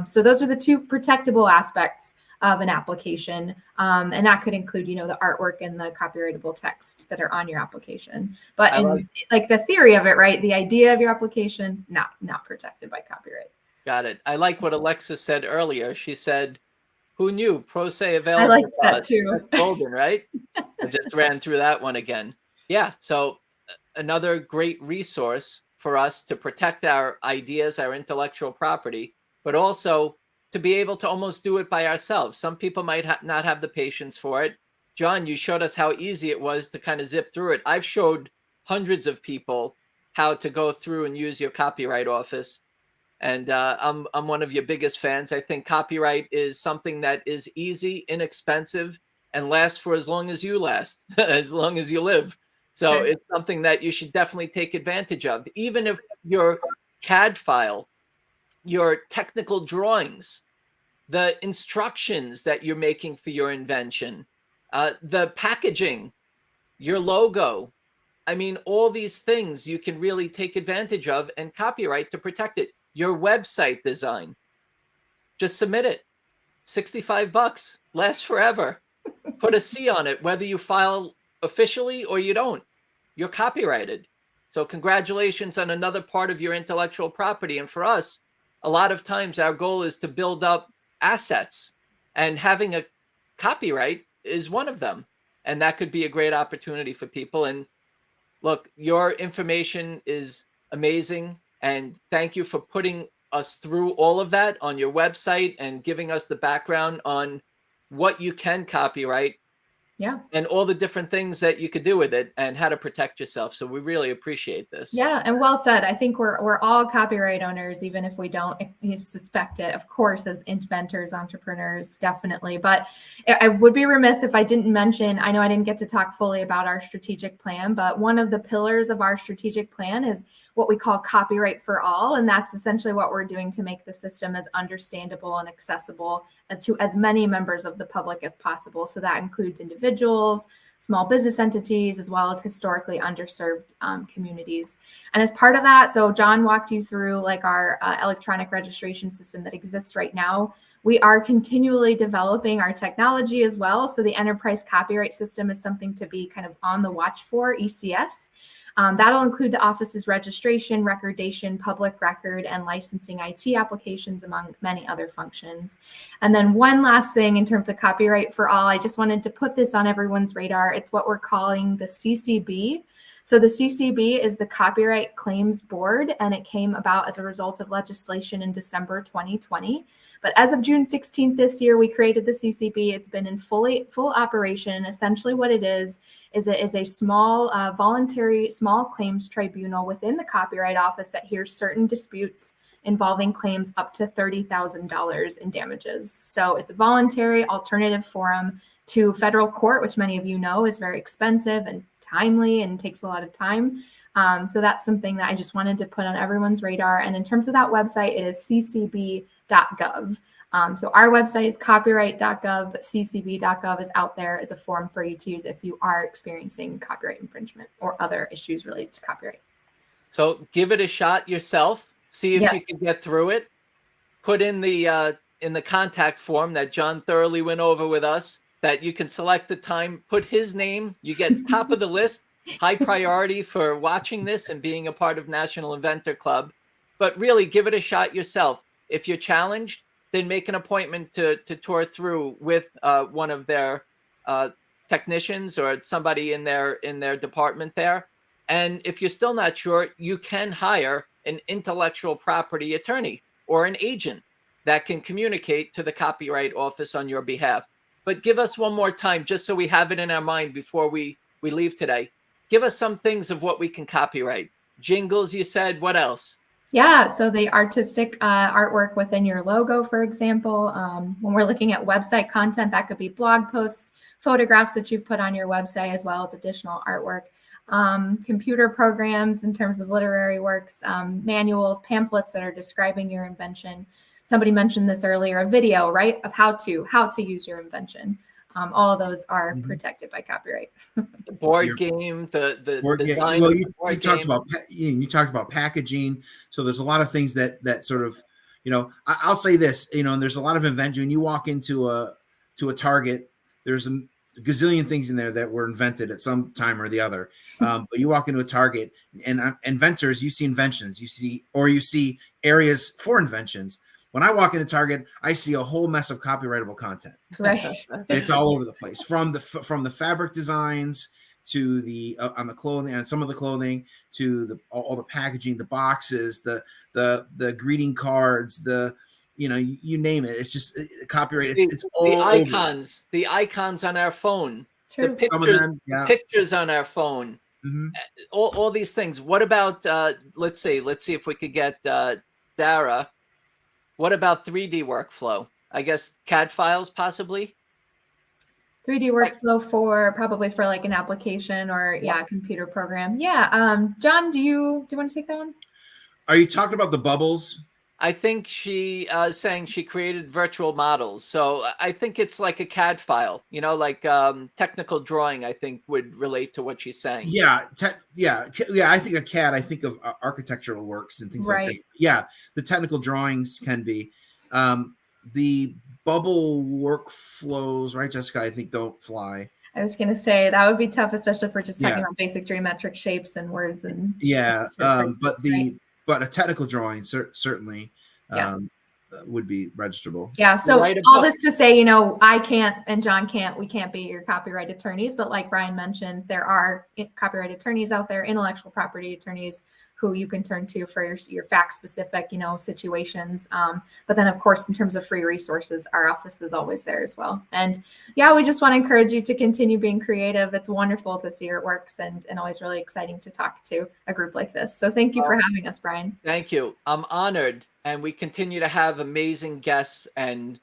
So those are the two protectable aspects of an application, and that could include, the artwork and the copyrightable text that are on your application. But like the theory of it, right? The idea of your application, not protected by copyright. Got it. I like what Alexa said earlier. She said, "Who knew? Pro se available." I like that too. That's golden, right? I just ran through that one again. Yeah. So another great resource for us to protect our ideas, our intellectual property, but also to be able to almost do it by ourselves. Some people might not have the patience for it. John, you showed us how easy it was to kind of zip through it. I've showed hundreds of people how to go through and use your copyright office. And I'm one of your biggest fans. I think copyright is something that is easy, inexpensive, and lasts for as long as you last, as long as you live. So Sure. It's something that you should definitely take advantage of. Even if your CAD file, your technical drawings, the instructions that you're making for your invention, the packaging, your logo. I mean, all these things you can really take advantage of and copyright to protect it. Your website design, just submit it. $65, lasts forever. Put a C on it, whether you file officially or you don't. You're copyrighted. So congratulations on another part of your intellectual property. And for us, a lot of times our goal is to build up assets, and having a copyright is one of them. And that could be a great opportunity for people. And look, your information is amazing. And thank you for putting us through all of that on your website and giving us the background on what you can copyright. Yeah. And all the different things that you could do with it and how to protect yourself. So we really appreciate this. Yeah, and well said. I think we're all copyright owners, even if we don't suspect it, of course, as inventors, entrepreneurs, definitely. But I would be remiss if I didn't mention, I know I didn't get to talk fully about our strategic plan, but one of the pillars of our strategic plan is what we call copyright for all. And that's essentially what we're doing to make the system as understandable and accessible to as many members of the public as possible. So that includes individuals, small business entities, as well as historically underserved communities. And as part of that, so John walked you through like our electronic registration system that exists right now. We are continually developing our technology as well. So the enterprise copyright system is something to be kind of on the watch for, ECS. That'll include the office's registration, recordation, public record, and licensing IT applications, among many other functions. And then one last thing in terms of copyright for all, I just wanted to put this on everyone's radar. It's what we're calling the CCB. So the CCB is the Copyright Claims Board, and it came about as a result of legislation in December 2020. But as of June 16th this year, we created the CCB. It's been in full operation. Essentially what it is a small voluntary small claims tribunal within the Copyright Office that hears certain disputes involving claims up to $30,000 in damages. So it's a voluntary alternative forum to federal court, which many of you know is very expensive and timely and takes a lot of time. So that's something that I just wanted to put on everyone's radar. And in terms of that website, it is ccb.gov. So our website is copyright.gov, but ccb.gov is out there as a form for you to use if you are experiencing copyright infringement or other issues related to copyright. So give it a shot yourself. See if you can get through it. Put in the contact form that John thoroughly went over with us, that you can select the time, put his name, you get top of the list, high priority for watching this and being a part of National Inventor Club. But really give it a shot yourself. If you're challenged, then make an appointment to tour through with one of their technicians or somebody in their department there. And if you're still not sure, you can hire an intellectual property attorney or an agent that can communicate to the Copyright Office on your behalf. But give us one more time, just so we have it in our mind before we leave today. Give us some things of what we can copyright. Jingles, you said. What else? Yeah, so the artistic artwork within your logo, for example, when we're looking at website content, that could be blog posts, photographs that you've put on your website, as well as additional artwork. Computer programs in terms of literary works, manuals, pamphlets that are describing your invention. Somebody mentioned this earlier, a video, right, of how to use your invention. All of those are protected by copyright. The board game, the board design. Well, of you, the board you talked game. about you talked about packaging. So there's a lot of things that sort of, I'll say this, and there's a lot of invention. When you walk into a Target, there's a gazillion things in there that were invented at some time or the other. But you walk into a Target and inventors, you see inventions, you see areas for inventions. When I walk into Target, I see a whole mess of copyrightable content. Right. It's all over the place, from the fabric designs to the on the clothing, and some of the clothing, to all the packaging, the boxes, the greeting cards, you name it. It's just copyright. It's all the icons, the icons on our phone, True. the pictures, some of them, yeah. pictures on our phone, all these things. What about let's see if we could get Dara. What about 3D workflow? I guess CAD files, possibly. 3D workflow probably for like an application or a computer program. Yeah. John, do you want to take that one? Are you talking about the bubbles? I think she saying she created virtual models. So I think it's like a CAD file, you know, like technical drawing, I think would relate to what she's saying. Yeah, yeah. I think a CAD. I think of architectural works and things like that. Right. Yeah, the technical drawings can be the bubble workflows, right, Jessica? I think don't fly. I was going to say that would be tough, especially if we're just talking Yeah. about basic geometric shapes and words and Yeah, phrases, right? but a technical drawing certainly Yeah. would be registrable. Yeah. So Write a all book. this to say, you know, I can't and John can't, we can't be your copyright attorneys, but like Brian mentioned, there are copyright attorneys out there, intellectual property attorneys who you can turn to for your fact specific, you know, situations. But then of course, in terms of free resources, our office is always there as well. And yeah, we just want to encourage you to continue being creative. It's wonderful to see your works and always really exciting to talk to a group like this. So thank you for having us, Brian. Thank you. I'm honored, and we continue to have amazing guests. And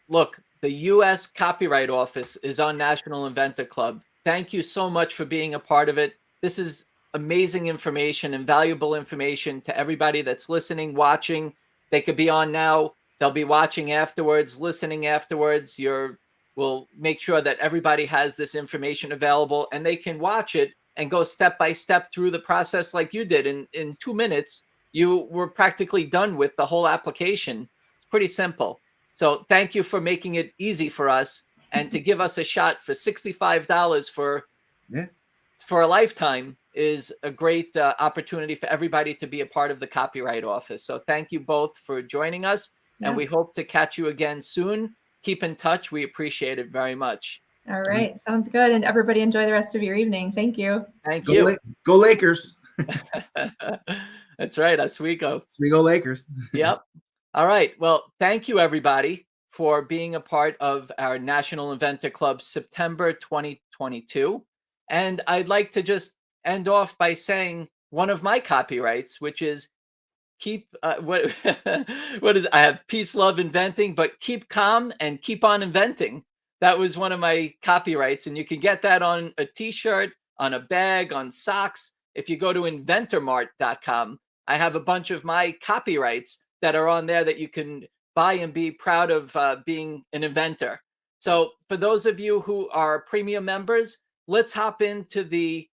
look, the U.S. Copyright Office is on National Inventor Club. Thank you so much for being a part of it. This is amazing information and valuable information to everybody that's listening, watching. They could be on now. They'll be watching afterwards, listening afterwards. We'll make sure that everybody has this information available, and they can watch it and go step by step through the process like you did. In 2 minutes, you were practically done with the whole application. It's pretty simple. So thank you for making it easy for us, and to give us a shot for $65 for a lifetime is a great opportunity for everybody to be a part of the Copyright Office. So thank you both for joining us, and we hope to catch you again soon. Keep in touch. We appreciate it very much. All right. Sounds good. And everybody enjoy the rest of your evening. Thank you. Thank you. Go Lakers. That's right. Oswego. Oswego Lakers. Yep. All right. Well, thank you, everybody, for being a part of our National Inventor Club September 2022. And I'd like to just end off by saying one of my copyrights, which is keep what is I have peace, love, inventing, but keep calm and keep on inventing. That was one of my copyrights, and you can get that on a t-shirt, on a bag, on socks. If you go to inventormart.com, I have a bunch of my copyrights that are on there that you can buy and be proud of being an inventor. So for those of you who are premium members, let's hop into the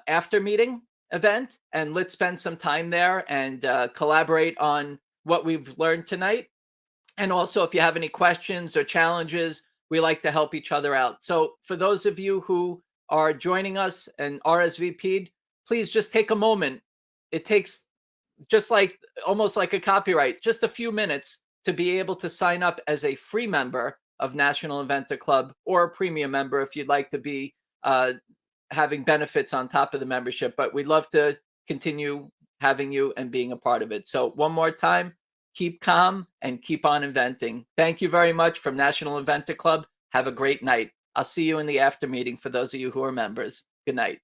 after meeting event, and let's spend some time there and collaborate on what we've learned tonight. And also, if you have any questions or challenges, we like to help each other out. So for those of you who are joining us and RSVP'd, please just take a moment. It takes just like almost like a copyright, just a few minutes to be able to sign up as a free member of National Inventor Club, or a premium member if you'd like to be having benefits on top of the membership. But we'd love to continue having you and being a part of it. So one more time, keep calm and keep on inventing. Thank you very much from National Inventor Club. Have a great night. I'll see you in the after meeting for those of you who are members. Good night.